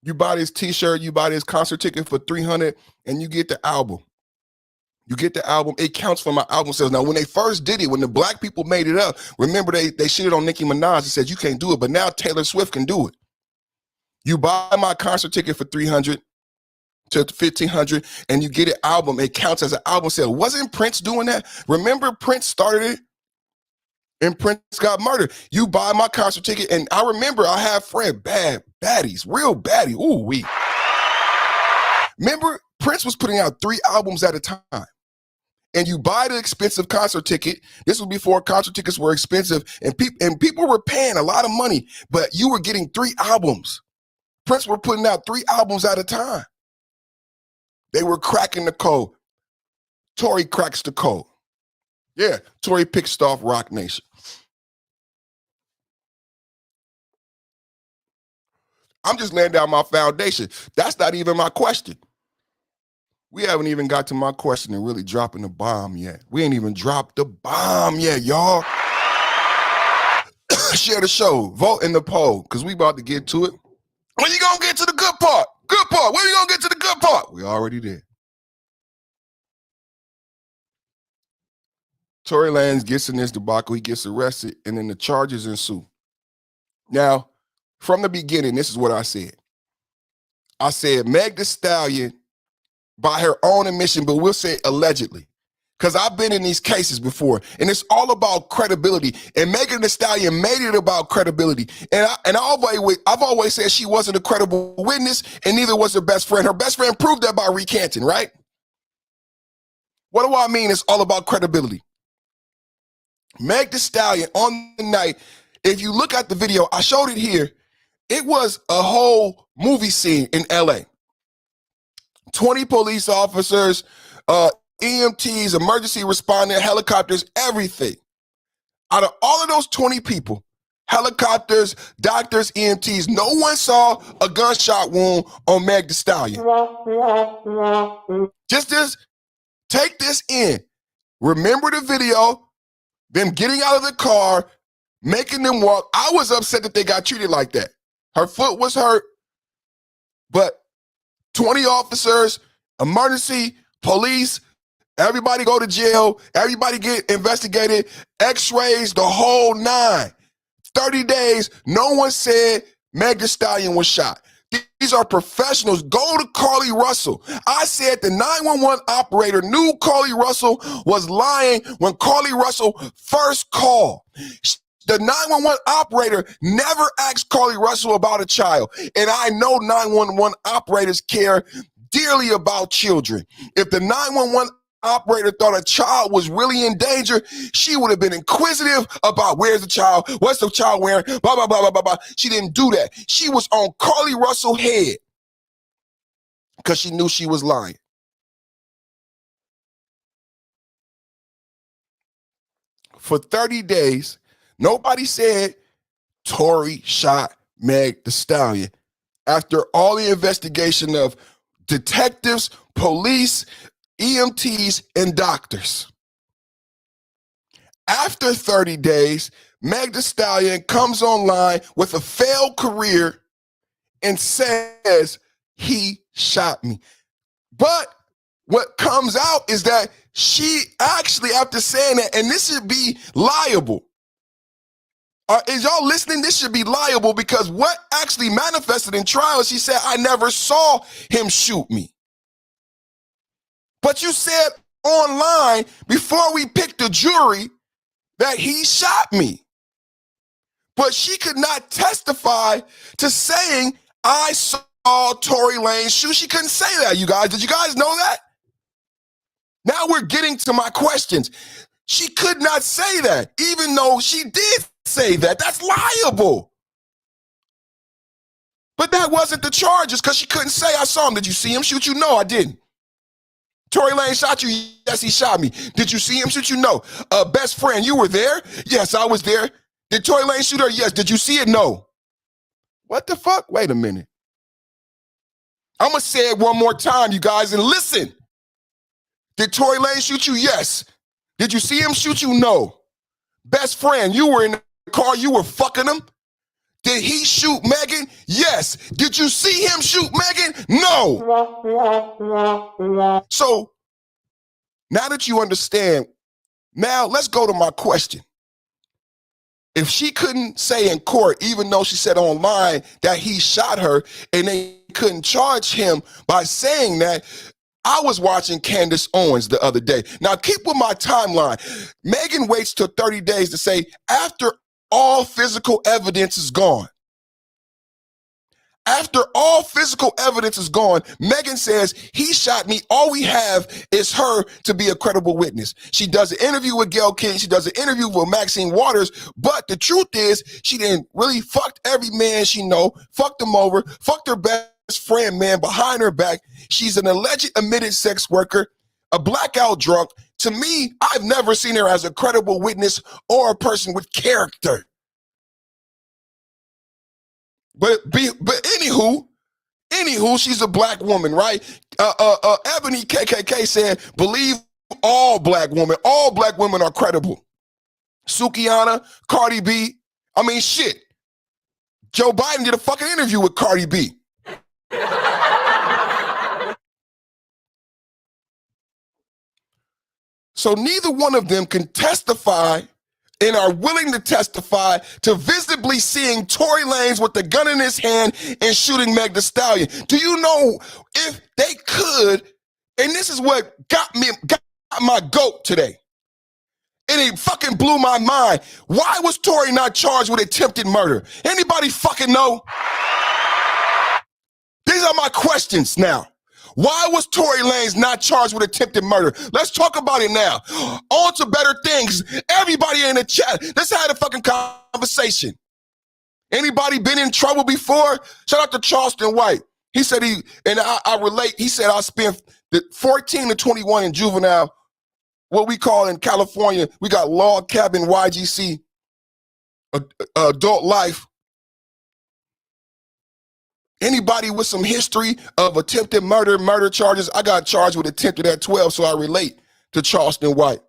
You buy this t-shirt, you buy this concert ticket for $300, and you get the album. You get the album. It counts for my album sales. Now, when they first did it, when the black people made it up, remember they shitted on Nicki Minaj and said, you can't do it, but now Taylor Swift can do it. You buy my concert ticket for $300 to $1,500, and you get an album. It counts as an album sale. Wasn't Prince doing that? Remember Prince started it, and Prince got murdered. You buy my concert ticket, and I remember I have friends, baddies, real baddies. Ooh, we. Remember Prince was putting out 3 albums at a time, and you buy the expensive concert ticket. This was before concert tickets were expensive, and people were paying a lot of money, but you were getting 3 albums. Prince were putting out 3 albums at a time. They were cracking the code. Tory cracks the code. Yeah, Tory picks off Rock Nation. I'm just laying down my foundation. That's not even my question. We haven't even got to my question and really dropping the bomb yet. We ain't even dropped the bomb yet, y'all. Share the show. Vote in the poll, because we about to get to it. When you gonna get to the good part? Good part. When you gonna get to the good part? We already did. Tory Lanez gets in this debacle. He gets arrested, and then the charges ensue. Now, from the beginning, this is what I said. I said Meg Thee Stallion, by her own admission, but we'll say allegedly, because I've been in these cases before, and it's all about credibility. And Megan Thee Stallion made it about credibility. And I've always said she wasn't a credible witness, and neither was her best friend. Her best friend proved that by recanting, right? What do I mean? It's all about credibility. Meg Thee Stallion on the night, if you look at the video, I showed it here. It was a whole movie scene in LA. 20 police officers, EMTs, emergency responders, helicopters, everything. Out of all of those 20 people, helicopters, doctors, EMTs, no one saw a gunshot wound on Meg Thee Stallion. Just take this in. Remember the video, them getting out of the car, making them walk. I was upset that they got treated like that. Her foot was hurt, but 20 officers, emergency, police, everybody go to jail, everybody get investigated, x-rays, the whole 9. 30 days, no one said Meg Thee Stallion was shot. These are professionals. Go to Carly Russell. I said the 911 operator knew Carly Russell was lying when Carly Russell first called. The 911 operator never asked Carly Russell about a child. And I know 911 operators care dearly about children. If the 911 operator thought a child was really in danger, she would have been inquisitive about where's the child, what's the child wearing, blah, blah, blah, blah, blah, blah. She didn't do that. She was on Carly Russell's head because she knew she was lying. For 30 days, nobody said Tory shot Meg Thee Stallion. After all the investigation of detectives, police, EMTs, and doctors. After 30 days, Meg Thee Stallion comes online with a failed career and says he shot me. But what comes out is that she actually, after saying that, and this should be liable. Is y'all listening? This should be liable because what actually manifested in trial, she said, I never saw him shoot me. But you said online before we picked the jury that he shot me. But she could not testify to saying I saw Tory Lanez shoot. She couldn't say that, you guys. Did you guys know that? Now we're getting to my questions. She could not say that, even though she did say that. That's liable. But that wasn't the charges because she couldn't say I saw him. Did you see him shoot you? No, I didn't. Tory Lanez shot you? Yes, he shot me. Did you see him shoot you? No. Best friend, you were there? Yes, I was there. Did Tory Lanez shoot her? Yes. Did you see it? No. What the fuck? Wait a minute. I'm going to say it one more time, you guys, and listen. Did Tory Lanez shoot you? Yes. Did you see him shoot you? No. Best friend, you were in the car, you were fucking him? Did he shoot Megan? Yes. Did you see him shoot Megan? No. So, now that you understand, now let's go to my question. If she couldn't say in court, even though she said online that he shot her, and they couldn't charge him by saying that, I was watching Candace Owens the other day. Now, keep with my timeline. Megan waits till 30 days to say, after all physical evidence is gone. After all physical evidence is gone, Megan says, he shot me. All we have is her to be a credible witness. She does an interview with Gayle King. She does an interview with Maxine Waters. But the truth is, she didn't really fucked every man she know, fucked him over, fucked her best friend, man, behind her back. She's an alleged admitted sex worker, a blackout drunk. To me, I've never seen her as a credible witness or a person with character. But anywho, she's a black woman, right? Ebony KKK said, believe all black women. All black women are credible. Sukiana, Cardi B. I mean, shit. Joe Biden did a fucking interview with Cardi B. So neither one of them can testify and are willing to testify to visibly seeing Tory Lanez with the gun in his hand and shooting Meg Thee Stallion. Do you know if they could, and this is what got my goat today, and it fucking blew my mind. Why was Tory not charged with attempted murder? Anybody fucking know? These are my questions now. Why was Tory Lanez not charged with attempted murder? Let's talk about it now. On to better things. Everybody in the chat, let's have a fucking conversation. Anybody been in trouble before? Shout out to Charleston White. He said I relate, he said I spent 14 to 21 in juvenile, what we call in California, we got log cabin, YGC, adult life. Anybody with some history of attempted murder charges? I got charged with attempted at 12, so I relate to Charleston White.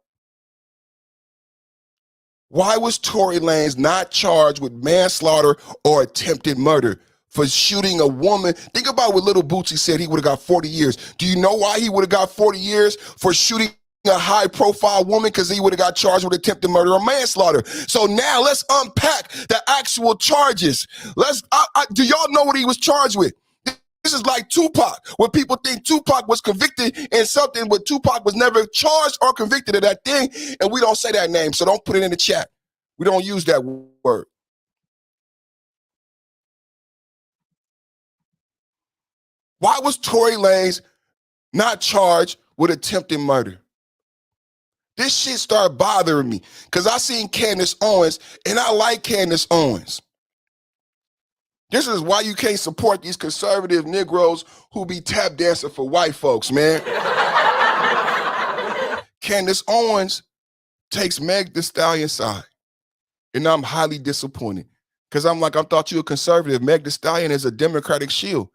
Why was Tory Lanez not charged with manslaughter or attempted murder for shooting a woman? Think about what Little Bootsy said he would have got 40 years. Do you know why he would have got 40 years for shooting a high-profile woman? Because he would have got charged with attempted murder or manslaughter. So now let's unpack the actual charges. Do y'all know what he was charged with? This is like Tupac, where people think Tupac was convicted in something, but Tupac was never charged or convicted of that thing, and we don't say that name, so don't put it in the chat. We don't use that word. Why was Tory Lanez not charged with attempted murder? This shit started bothering me because I seen Candace Owens, and I like Candace Owens. This is why you can't support these conservative Negroes who be tap dancing for white folks, man. Candace Owens takes Meg Thee Stallion's side, and I'm highly disappointed because I'm like, I thought you were conservative. Meg Thee Stallion is a Democratic shield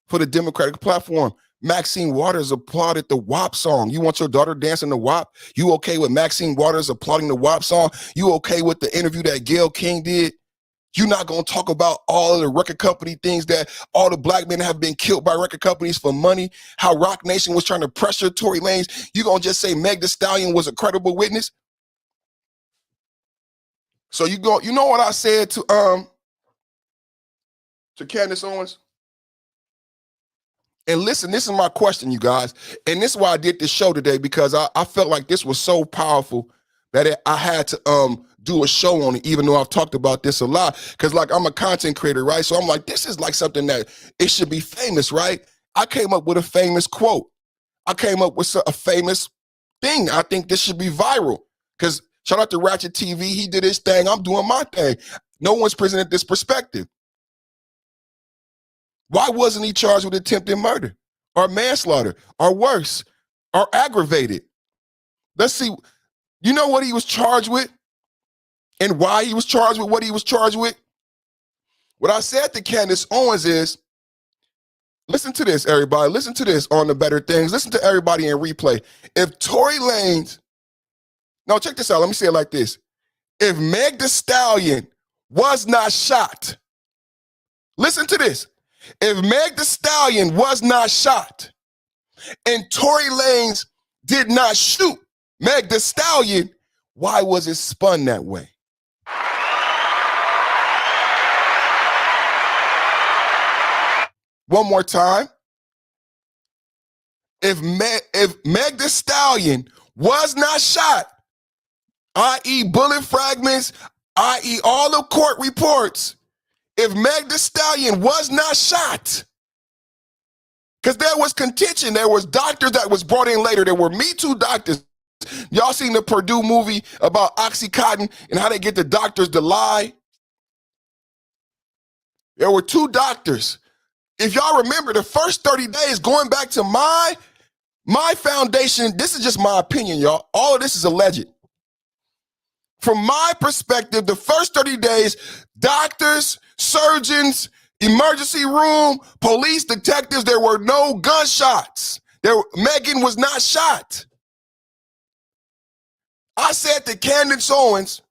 for the Democratic platform. Maxine Waters applauded the WAP song. You want your daughter dancing the WAP? You okay with Maxine Waters applauding the WAP song? You okay with the interview that Gayle King did? You're not going to talk about all of the record company things that all the black men have been killed by record companies for money, how Rock Nation was trying to pressure Tory Lanez. You going to just say Meg Thee Stallion was a credible witness? So you know what I said to Candace Owens? And listen, this is my question, you guys. And this is why I did this show today, because I felt like this was so powerful that I had to do a show on it, even though I've talked about this a lot. Because, like, I'm a content creator, right? So I'm like, this is like something that it should be famous, right? I came up with a famous quote. I came up with a famous thing. I think this should be viral. Because shout out to Ratchet TV. He did his thing. I'm doing my thing. No one's presented this perspective. Why wasn't he charged with attempted murder or manslaughter or worse or aggravated? Let's see. You know what he was charged with and why he was charged with what he was charged with? What I said to Candace Owens is, listen to this, everybody. Listen to this on the Better Things. Listen to everybody in replay. If Tory Lanez, no, check this out. Let me say it like this. If Meg Thee Stallion was not shot, listen to this. If Meg Thee Stallion was not shot and Tory Lanez did not shoot Meg Thee Stallion, why was it spun that way? One more time. If Meg Thee Stallion was not shot, i.e. bullet fragments, i.e. all the court reports, if Meg Thee Stallion was not shot, because there was contention, there was doctors that was brought in later, there were Me Too doctors. Y'all seen the Purdue movie about Oxycontin and how they get the doctors to lie? There were 2 doctors. If y'all remember the first 30 days, going back to my foundation, this is just my opinion, y'all. All of this is alleged. From my perspective, the first 30 days, doctors, surgeons, emergency room, police, detectives, there were no gunshots. Megan was not shot. I said to Candace Owens,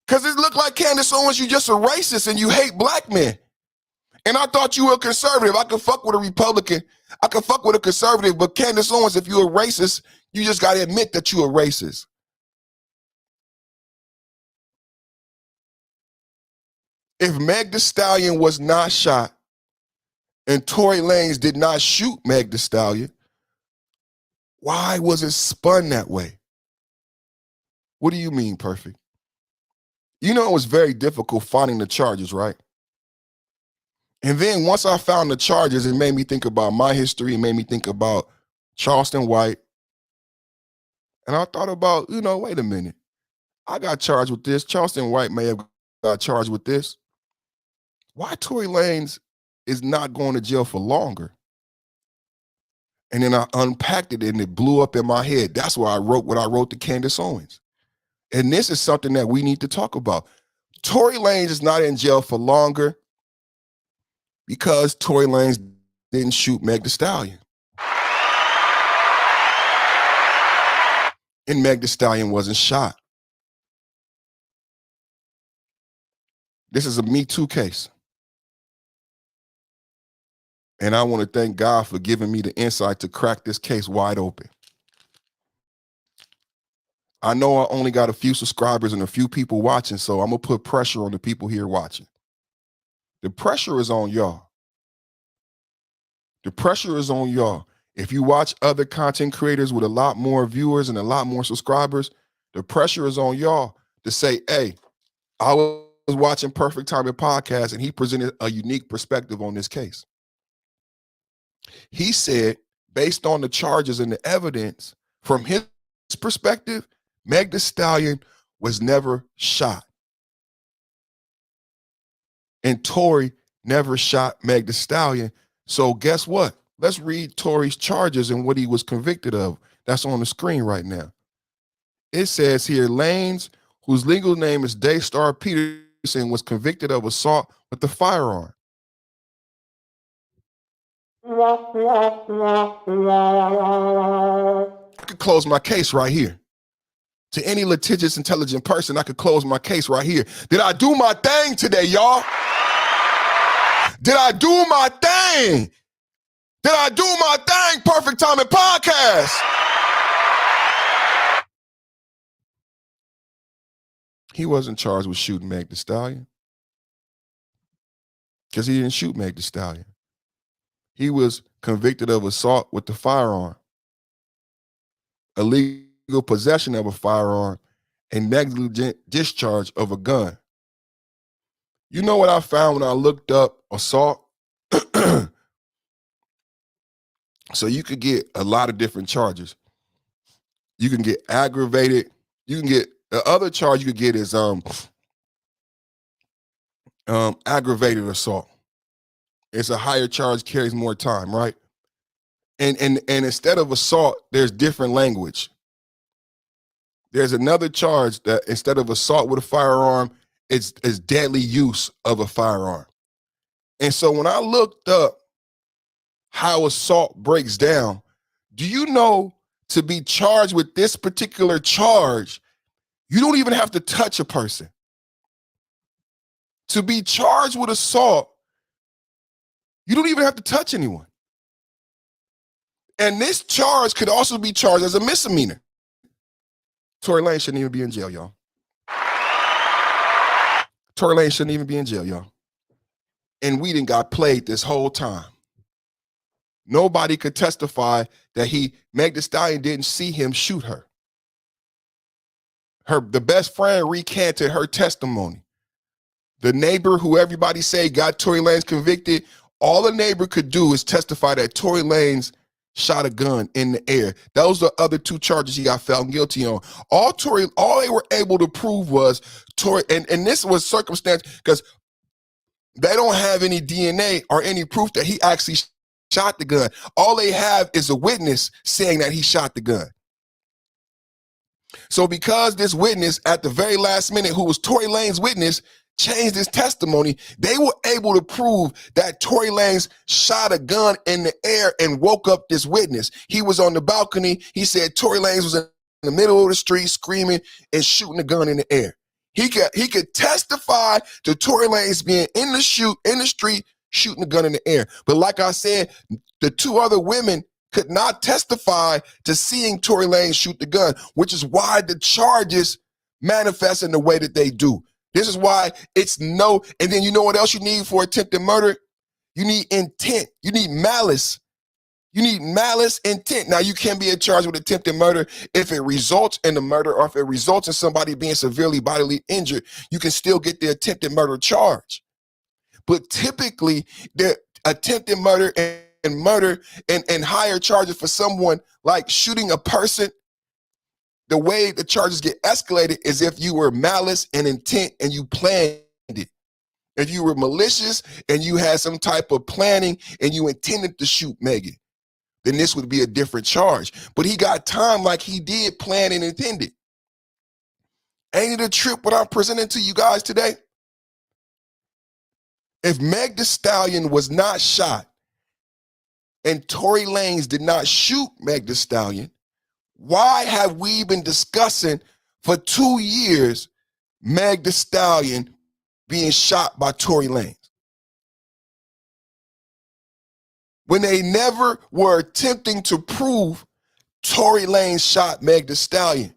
because it looked like Candace Owens, you just a racist and you hate black men. And I thought you were a conservative. I could fuck with a Republican. I could fuck with a conservative, but Candace Owens, if you're a racist, you just got to admit that you're a racist. If Meg Thee Stallion was not shot and Tory Lanez did not shoot Meg Thee Stallion, why was it spun that way? What do you mean, Perfect? You know it was very difficult finding the charges, right? And then once I found the charges, it made me think about my history. It made me think about Charleston White. And I thought about, wait a minute. I got charged with this. Charleston White may have got charged with this. Why Tory Lanez is not going to jail for longer? And then I unpacked it and it blew up in my head. That's why I wrote what I wrote to Candace Owens. And this is something that we need to talk about. Tory Lanez is not in jail for longer because Tory Lanez didn't shoot Meg Thee Stallion. And Meg Thee Stallion wasn't shot. This is a Me Too case. And I want to thank God for giving me the insight to crack this case wide open. I know I only got a few subscribers and a few people watching, so I'm going to put pressure on the people here watching. The pressure is on y'all. The pressure is on y'all. If you watch other content creators with a lot more viewers and a lot more subscribers, the pressure is on y'all to say, hey, I was watching Perfect Timing Podcast and he presented a unique perspective on this case. He said, based on the charges and the evidence, from his perspective, Meg Thee Stallion was never shot. And Tory never shot Meg Thee Stallion. So guess what? Let's read Tory's charges and what he was convicted of. That's on the screen right now. It says here, Lanez, whose legal name is Daystar Peterson, was convicted of assault with a firearm. I could close my case right here. To any litigious, intelligent person, I could close my case right here. Did I do my thing today, y'all? Did I do my thing? Did I do my thing, Perfect Timing Podcast? He wasn't charged with shooting Meg Thee Stallion because he didn't shoot Meg Thee Stallion. He was convicted of assault with the firearm, illegal possession of a firearm, and negligent discharge of a gun. You know what I found when I looked up assault? So you could get a lot of different charges. You can get aggravated. You can get, the other charge you could get is aggravated assault. It's a higher charge, carries more time, right? And instead of assault, there's different language. There's another charge that instead of assault with a firearm, it's deadly use of a firearm. And so when I looked up how assault breaks down, do you know to be charged with this particular charge, you don't even have to touch a person. To be charged with assault, you don't even have to touch anyone. And this charge could also be charged as a misdemeanor. Tory Lanez shouldn't even be in jail, y'all. Tory Lanez shouldn't even be in jail, y'all. And we done got played this whole time. Nobody could testify that Meg Thee Stallion didn't see him shoot her. The best friend recanted her testimony. The neighbor who everybody say got Tory Lanez convicted, all the neighbor could do is testify that Tory Lanez shot a gun in the air. Those are the other two charges he got found guilty on. All they were able to prove was Tory, and this was circumstance because they don't have any DNA or any proof that he actually shot the gun. All they have is a witness saying that he shot the gun. So because this witness at the very last minute, who was Tory Lanez's witness, changed his testimony, they were able to prove that Tory Lanez shot a gun in the air and woke up this witness. He was on the balcony. He said Tory Lanez was in the middle of the street screaming and shooting a gun in the air. He could testify to Tory Lanez being in the street shooting a gun in the air. But like I said, the two other women could not testify to seeing Tory Lanez shoot the gun, which is why the charges manifest in the way that they do. This is why it's no, and then you know what else you need for attempted murder? You need intent. You need malice. You need malice, intent. Now, you can be charged with attempted murder if it results in the murder or if it results in somebody being severely bodily injured. You can still get the attempted murder charge. But typically, the attempted murder and murder and higher charges for someone like shooting a person, the way the charges get escalated is if you were malice and intent and you planned it. If you were malicious and you had some type of planning and you intended to shoot Megan, then this would be a different charge. But he got time like he did plan and intended. Ain't it a trip what I'm presenting to you guys today? If Meg Thee Stallion was not shot and Tory Lanez did not shoot Meg Thee Stallion, why have we been discussing for 2 years Meg Thee Stallion being shot by Tory Lanez? When they never were attempting to prove Tory Lanez shot Meg Thee Stallion.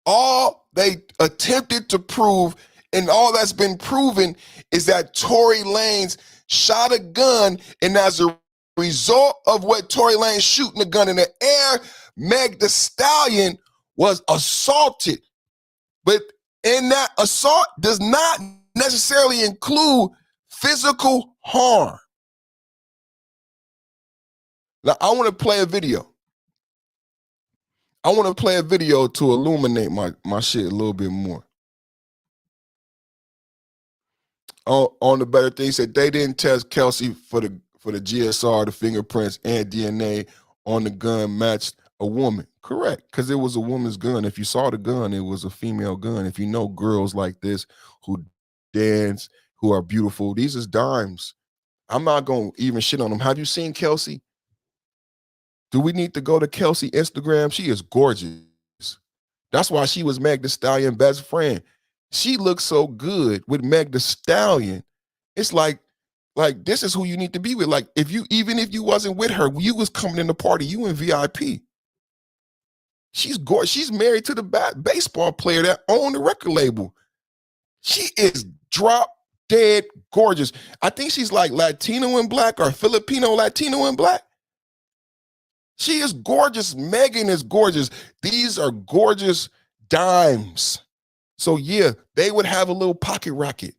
All they attempted to prove, and all that's been proven, is that Tory Lanez shot a gun, and as a result of what Tory Lanez shooting the gun in the air, Meg Thee Stallion was assaulted. But in that assault does not necessarily include physical harm. Now, I want to play a video. I want to play a video to illuminate my shit a little bit more. On the better thing, said they didn't test Kelsey for the GSR, the fingerprints, and DNA on the gun matched a woman. Correct, because it was a woman's gun. If you saw the gun, it was a female gun. If you know girls like this who dance, who are beautiful, these is dimes. I'm not going to even shit on them. Have you seen Kelsey? Do we need to go to Kelsey Instagram? She is gorgeous. That's why she was Meg Thee Stallion best friend. She looks so good with Meg Thee Stallion. It's like this is who you need to be with. Like even if you wasn't with her, you was coming in the party, you in VIP. She's gorgeous. She's married to the baseball player that owned the record label. She is drop dead gorgeous. I think she's like Latino and black or Filipino Latino and black. She is gorgeous. Megan is gorgeous. These are gorgeous dimes. So yeah, they would have a little pocket rocket.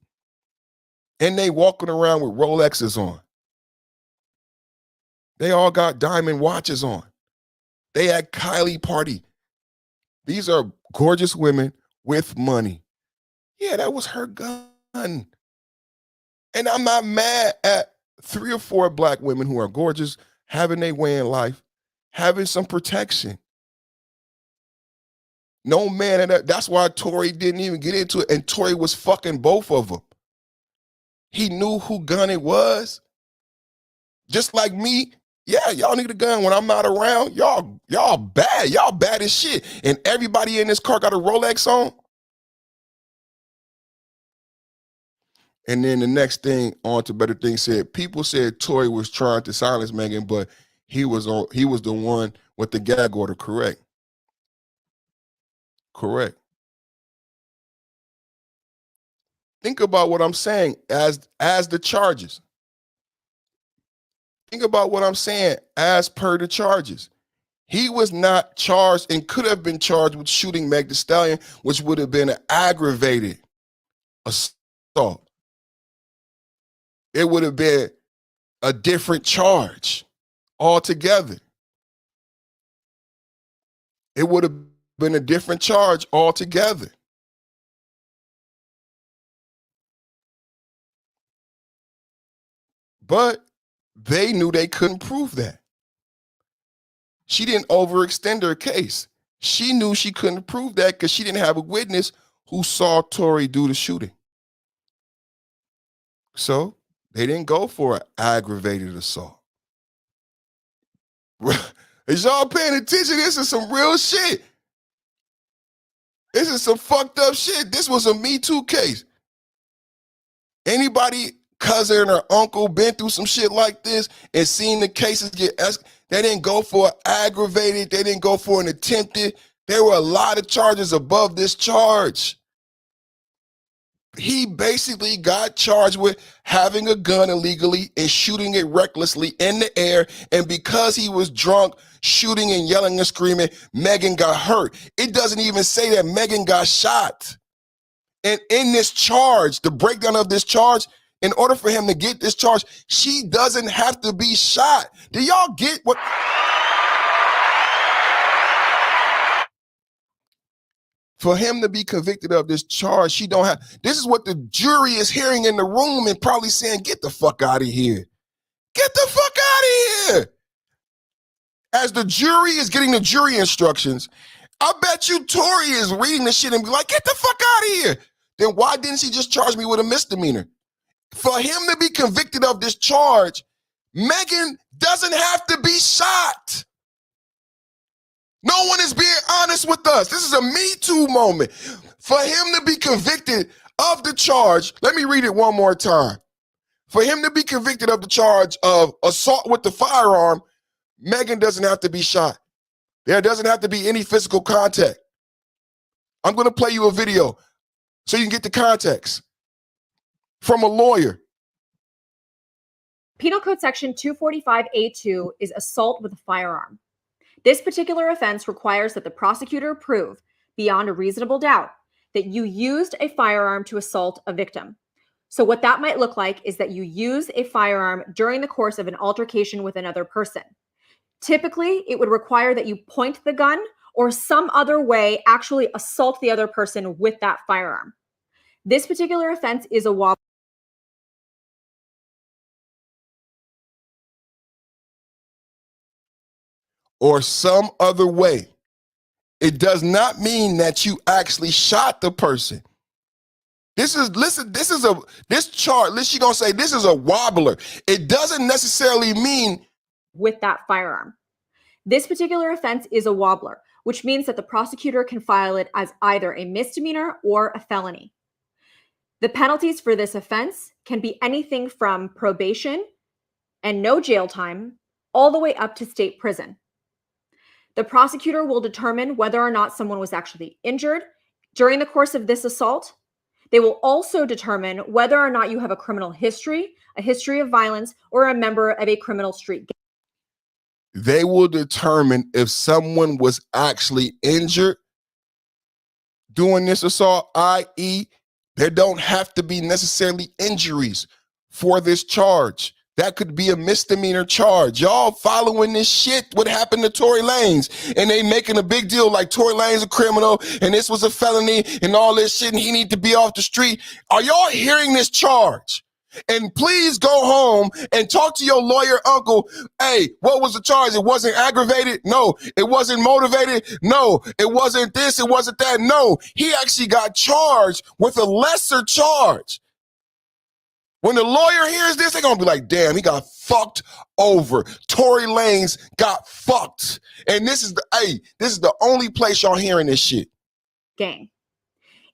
And they walking around with Rolexes on. They all got diamond watches on. They had Kylie party. These are gorgeous women with money. Yeah, that was her gun. And I'm not mad at 3 or 4 black women who are gorgeous, having their way in life, having some protection. No man, that's why Tory didn't even get into it, and Tory was fucking both of them. He knew who gun it was. Just like me, yeah, y'all need a gun when I'm not around. Y'all bad. Y'all bad as shit. And everybody in this car got a Rolex on. And then the next thing, on to better things, said people said Tory was trying to silence Megan, but he was the one with the gag order. Correct. Correct. Think about what I'm saying as the charges. Think about what I'm saying as per the charges. He was not charged and could have been charged with shooting Meg Thee Stallion, which would have been an aggravated assault. It would have been a different charge altogether. It would have been a different charge altogether. But they knew they couldn't prove that. She didn't overextend her case. She knew she couldn't prove that because she didn't have a witness who saw Tory do the shooting. So they didn't go for an aggravated assault. Is y'all paying attention? This is some real shit. This is some fucked up shit. This was a Me Too case. Anybody, cousin or uncle, been through some shit like this and seen the cases get they didn't go for aggravated. They didn't go for an attempted. There were a lot of charges above this charge. he basically got charged with having a gun illegally and shooting it recklessly in the air. And because he was drunk, shooting and yelling and screaming, Megan got hurt. It doesn't even say that Megan got shot. And in this charge, the breakdown of this charge, in order for him to get this charge, she doesn't have to be shot. Do y'all get what? For him to be convicted of this charge, she don't have. This is what the jury is hearing in the room and probably saying, get the fuck out of here. Get the fuck out of here. As the jury is getting the jury instructions, I bet you Tory is reading this shit and be like, get the fuck out of here. Then why didn't she just charge me with a misdemeanor? For him to be convicted of this charge, Megan doesn't have to be shot. No one is being honest with us. This is a Me Too moment. For him to be convicted of the charge, let me read it one more time. For him to be convicted of the charge of assault with the firearm, Megan doesn't have to be shot. There doesn't have to be any physical contact. I'm going to play you a video so you can get the context from a lawyer. Penal Code Section 245A2 is assault with a firearm. This particular offense requires that the prosecutor prove, beyond a reasonable doubt, that you used a firearm to assault a victim. So what that might look like is that you use a firearm during the course of an altercation with another person. Typically, it would require that you point the gun or some other way actually assault the other person with that firearm. This particular offense is a wobbler. Or some other way. It does not mean that you actually shot the person. This chart, she gonna say this is a wobbler. It doesn't necessarily mean with that firearm. This particular offense is a wobbler, which means that the prosecutor can file it as either a misdemeanor or a felony. The penalties for this offense can be anything from probation and no jail time all the way up to state prison. The prosecutor will determine whether or not someone was actually injured during the course of this assault. They will also determine whether or not you have a criminal history, a history of violence, or a member of a criminal street gang. They will determine if someone was actually injured during this assault, i.e., there don't have to be necessarily injuries for this charge. That could be a misdemeanor charge. Y'all following this shit, what happened to Tory Lanez, and they making a big deal like Tory Lanez a criminal and this was a felony and all this shit and he need to be off the street. Are y'all hearing this charge? And please go home and talk to your lawyer uncle. Hey, what was the charge? It wasn't aggravated? No. It wasn't motivated? No. It wasn't this, it wasn't that? No. He actually got charged with a lesser charge. When the lawyer hears this, they're going to be like, damn, he got fucked over. Tory Lanez got fucked. And this is the only place y'all hearing this shit. Gang.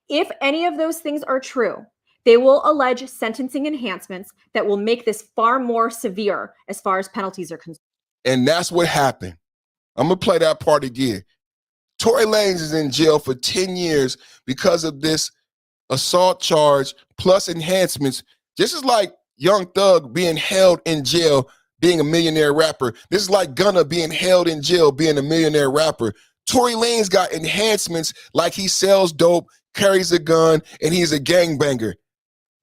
If any of those things are true, they will allege sentencing enhancements that will make this far more severe as far as penalties are concerned. And that's what happened. I'm going to play that part again. Tory Lanez is in jail for 10 years because of this assault charge plus enhancements. This is like Young Thug being held in jail, being a millionaire rapper. This is like Gunna being held in jail, being a millionaire rapper. Tory Lanez got enhancements like he sells dope, carries a gun, and he's a gangbanger.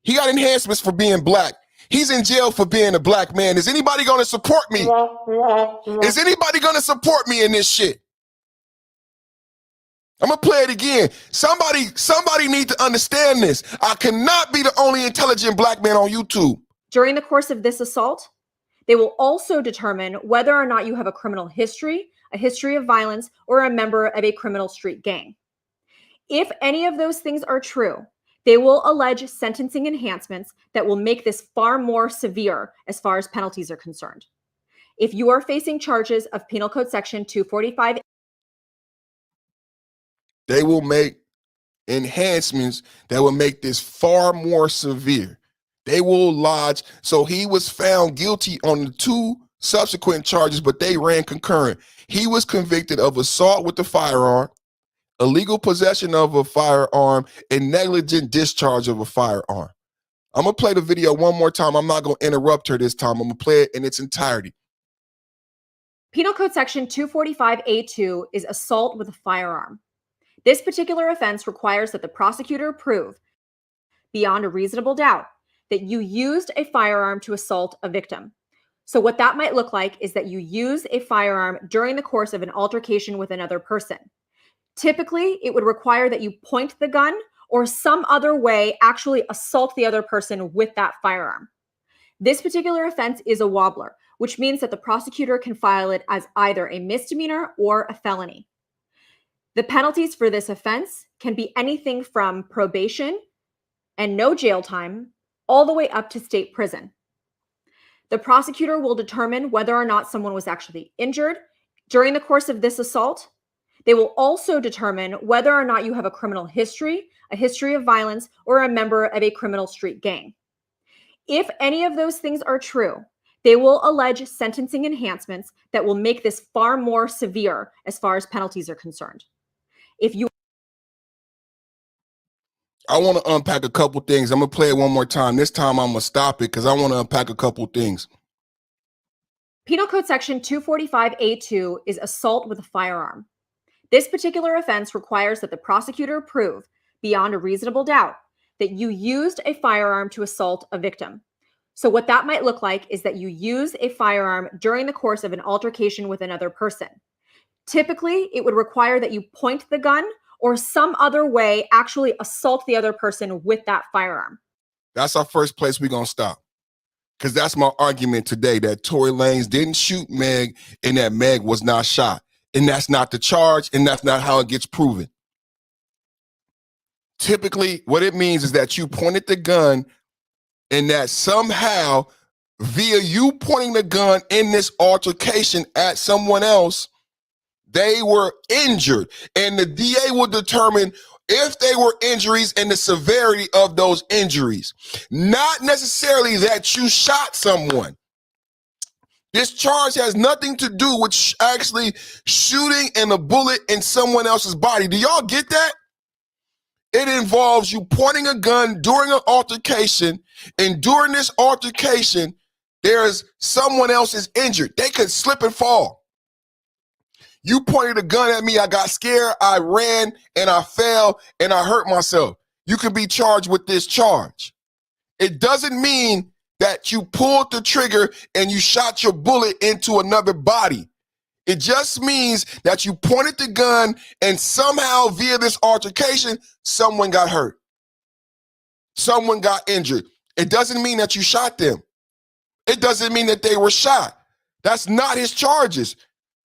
He got enhancements for being black. He's in jail for being a black man. Is anybody going to support me? Is anybody going to support me in this shit? I'm going to play it again. Somebody need to understand this. I cannot be the only intelligent black man on YouTube. During the course of this assault, they will also determine whether or not you have a criminal history, a history of violence, or a member of a criminal street gang. If any of those things are true, they will allege sentencing enhancements that will make this far more severe as far as penalties are concerned. If you are facing charges of Penal Code Section 245, they will make enhancements that will make this far more severe. They will lodge. So he was found guilty on the 2 subsequent charges, but they ran concurrent. He was convicted of assault with the firearm, illegal possession of a firearm, and negligent discharge of a firearm. I'm going to play the video one more time. I'm not going to interrupt her this time. I'm going to play it in its entirety. Penal Code Section 245A2 is assault with a firearm. This particular offense requires that the prosecutor prove, beyond a reasonable doubt, that you used a firearm to assault a victim. So what that might look like is that you use a firearm during the course of an altercation with another person. Typically, it would require that you point the gun or some other way actually assault the other person with that firearm. This particular offense is a wobbler, which means that the prosecutor can file it as either a misdemeanor or a felony. The penalties for this offense can be anything from probation and no jail time all the way up to state prison. The prosecutor will determine whether or not someone was actually injured during the course of this assault. They will also determine whether or not you have a criminal history, a history of violence, or a member of a criminal street gang. If any of those things are true, they will allege sentencing enhancements that will make this far more severe as far as penalties are concerned. I want to unpack a couple things. I'm going to play it one more time. This time I'm going to stop it because I want to unpack a couple things. Penal Code Section 245A2 is assault with a firearm. This particular offense requires that the prosecutor prove, beyond a reasonable doubt, that you used a firearm to assault a victim. So what that might look like is that you use a firearm during the course of an altercation with another person. Typically, it would require that you point the gun or some other way actually assault the other person with that firearm. That's our first place we're going to stop. Because that's my argument today, that Tory Lanez didn't shoot Meg and that Meg was not shot. And that's not the charge, and that's not how it gets proven. Typically, what it means is that you pointed the gun and that somehow, via you pointing the gun in this altercation at someone else, they were injured. And the DA will determine if they were injuries and the severity of those injuries. Not necessarily that you shot someone. This charge has nothing to do with actually shooting and a bullet in someone else's body. Do y'all get that? It involves you pointing a gun during an altercation, and during this altercation, there's someone else is injured. They could slip and fall. You pointed a gun at me, I got scared, I ran, and I fell, and I hurt myself. You could be charged with this charge. It doesn't mean that you pulled the trigger and you shot your bullet into another body. It just means that you pointed the gun and somehow via this altercation, someone got hurt. Someone got injured. It doesn't mean that you shot them. It doesn't mean that they were shot. That's not his charges.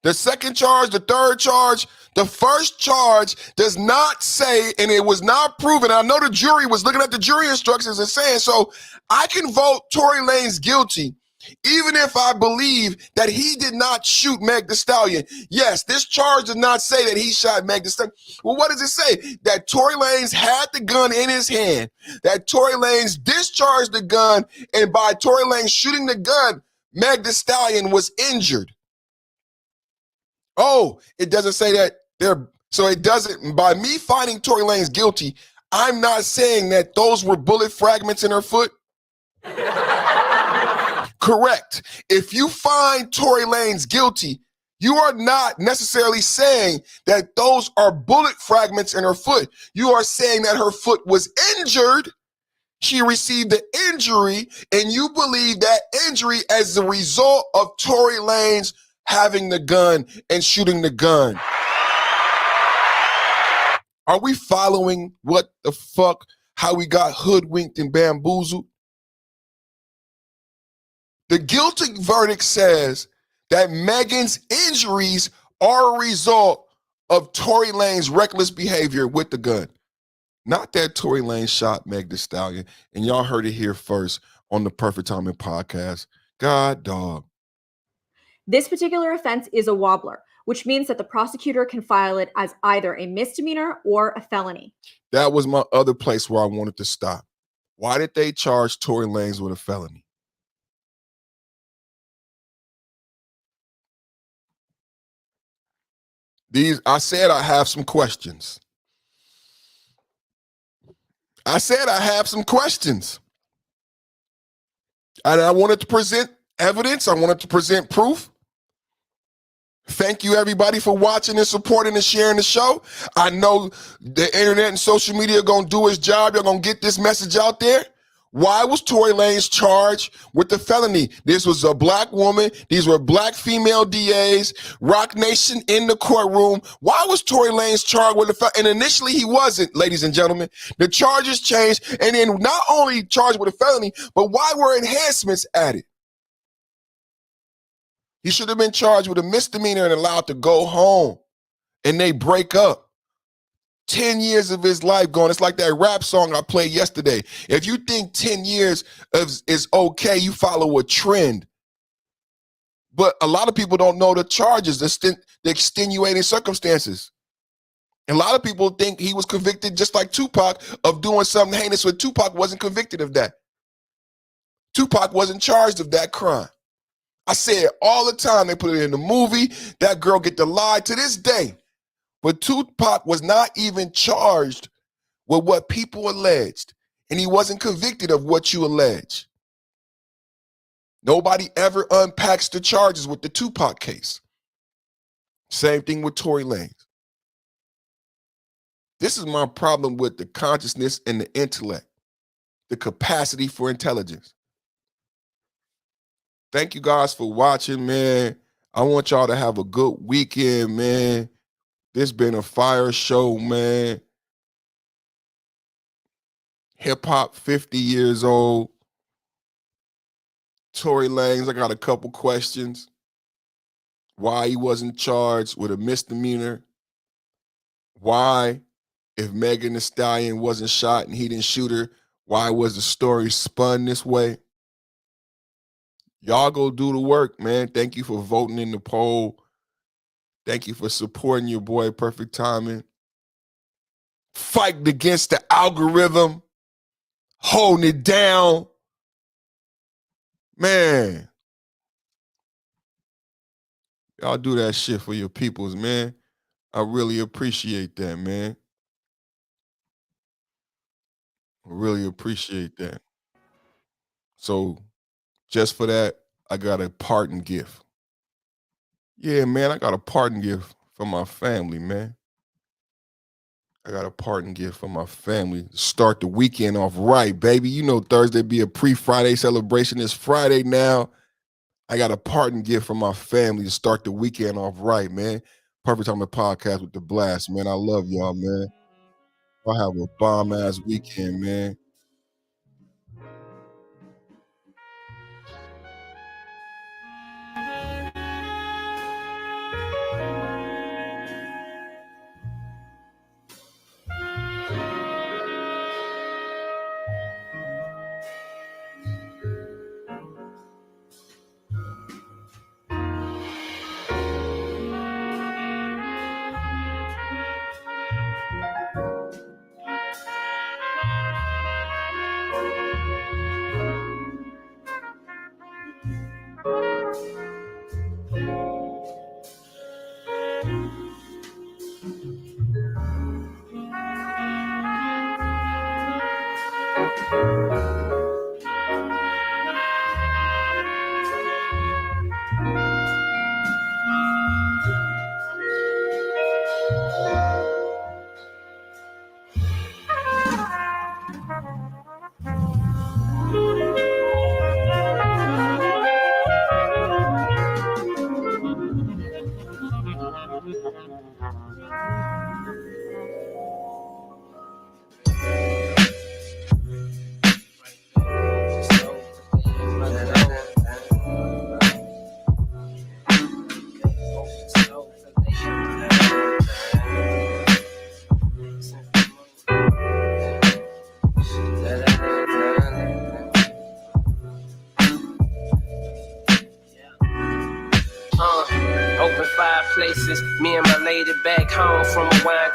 The second charge, the third charge, the first charge does not say, and it was not proven. I know the jury was looking at the jury instructions and saying, so I can vote Tory Lanez guilty, even if I believe that he did not shoot Meg Thee Stallion. Yes, this charge does not say that he shot Meg Thee Stallion. Well, what does it say? That Tory Lanez had the gun in his hand, that Tory Lanez discharged the gun, and by Tory Lanez shooting the gun, Meg Thee Stallion was injured. Oh, it doesn't say that there. So it doesn't, by me finding Tory Lanez guilty, I'm not saying that those were bullet fragments in her foot. Correct. If you find Tory Lanez guilty, you are not necessarily saying that those are bullet fragments in her foot. You are saying that her foot was injured. She received the injury, and you believe that injury as a result of Tory Lanez having the gun and shooting the gun. Are we following what the fuck, how we got hoodwinked and bamboozled? The guilty verdict says that Megan's injuries are a result of Tory Lanez's reckless behavior with the gun. Not that Tory Lanez shot Meg Thee Stallion, and y'all heard it here first on the Perfect Timing podcast. God dog. This particular offense is a wobbler, which means that the prosecutor can file it as either a misdemeanor or a felony. That was my other place where I wanted to stop. Why did they charge Tory Lanez with a felony? I said I have some questions. I said I have some questions. And I wanted to present evidence. I wanted to present proof. Thank you, everybody, for watching and supporting and sharing the show. I know the internet and social media are going to do its job. You're going to get this message out there. Why was Tory Lanez charged with the felony? This was a black woman. These were black female DAs. Rock Nation in the courtroom. Why was Tory Lanez charged with the felony? And initially he wasn't, ladies and gentlemen. The charges changed, and then not only charged with a felony, but why were enhancements added? He should have been charged with a misdemeanor and allowed to go home. And they break up. 10 years of his life gone. It's like that rap song I played yesterday. If you think 10 years is okay, you follow a trend. But a lot of people don't know the charges, the extenuating circumstances. And a lot of people think he was convicted, just like Tupac, of doing something heinous, but Tupac wasn't convicted of that. Tupac wasn't charged of that crime. I say it all the time. They put it in the movie. That girl get to lie to this day. But Tupac was not even charged with what people alleged. And he wasn't convicted of what you allege. Nobody ever unpacks the charges with the Tupac case. Same thing with Tory Lanez. This is my problem with the consciousness and the intellect, the capacity for intelligence. Thank you guys for watching, man. I want y'all to have a good weekend, man. This been a fire show, man. Hip hop 50 years old. Tory Lanez, I got a couple questions. Why he wasn't charged with a misdemeanor? Why, if Megan Thee Stallion wasn't shot and he didn't shoot her, why was the story spun this way? Y'all go do the work, man. Thank you for voting in the poll. Thank you for supporting your boy, Perfect Timing. Fighting against the algorithm. Holding it down. Man. Y'all do that shit for your peoples, man. I really appreciate that, man. I really appreciate that. So, just for that, I got a parting gift. Yeah, man, I got a parting gift for my family, man. I got a parting gift for my family. Start the weekend off right, baby. You know Thursday be a pre-Friday celebration. It's Friday now. I got a parting gift for my family to start the weekend off right, man. Perfect Time to Podcast with the Blast, man. I love y'all, man. I'll have a bomb-ass weekend, man.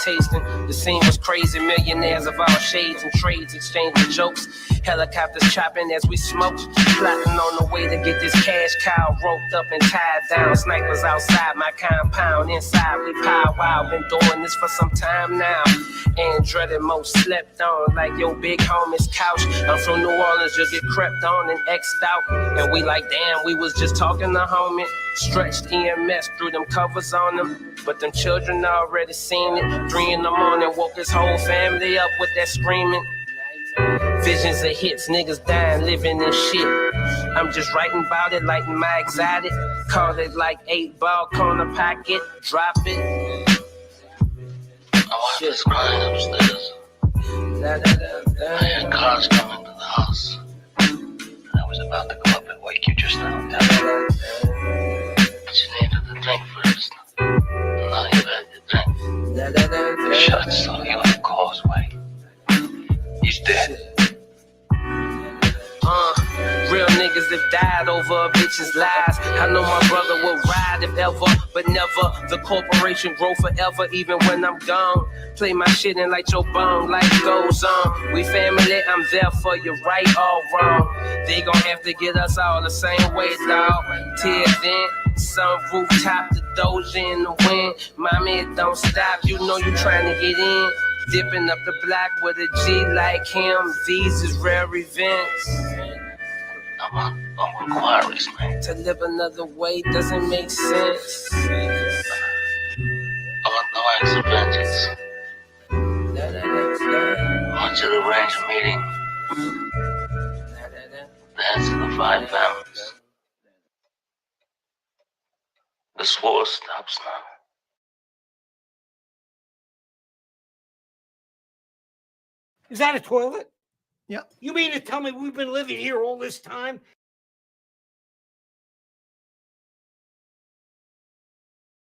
tasting. The scene was crazy, millionaires of all shades and trades exchanging jokes. Helicopters chopping as we smoked, plotting on the way to get this cash cow roped up and tied down. Snipers outside my compound, inside we pow wow. Been doing this for some time now. Andretti most slept on like your big homie's couch. I'm from New Orleans, just get crept on and X'd out. And we like, damn, we was just talking to homie. Stretched EMS threw them covers on them, but them children already seen it. 3 in the morning, woke his whole family up with that screaming. Visions of hits, niggas dying, living in shit. I'm just writing about it like my exotic. Call it like 8-ball corner pocket, drop it. I was crying upstairs. I heard cars coming to the house. I was about to go up and wake you just now. But you needed a drink first. Now you've had your drink. Shot Sully on the causeway. He's dead. Real niggas that died over a bitch's lies. I know my brother will ride if ever, but never. The corporation grow forever, even when I'm gone. Play my shit and light your bone, life goes on. We family, I'm there for you, right or wrong. They gon' have to get us all the same way, dawg. Till then, sun rooftop, the doja in the wind. Mommy, it don't stop, you know you trying to get in. Dipping up the block with a G like him. These is rare events. I'm on inquiries, man. To live another way doesn't make sense. I want no acts of vengeance. I want you to arrange a meeting. The heads of the 5 families. This war stops now. Is that a toilet? Yeah. You mean to tell me we've been living here all this time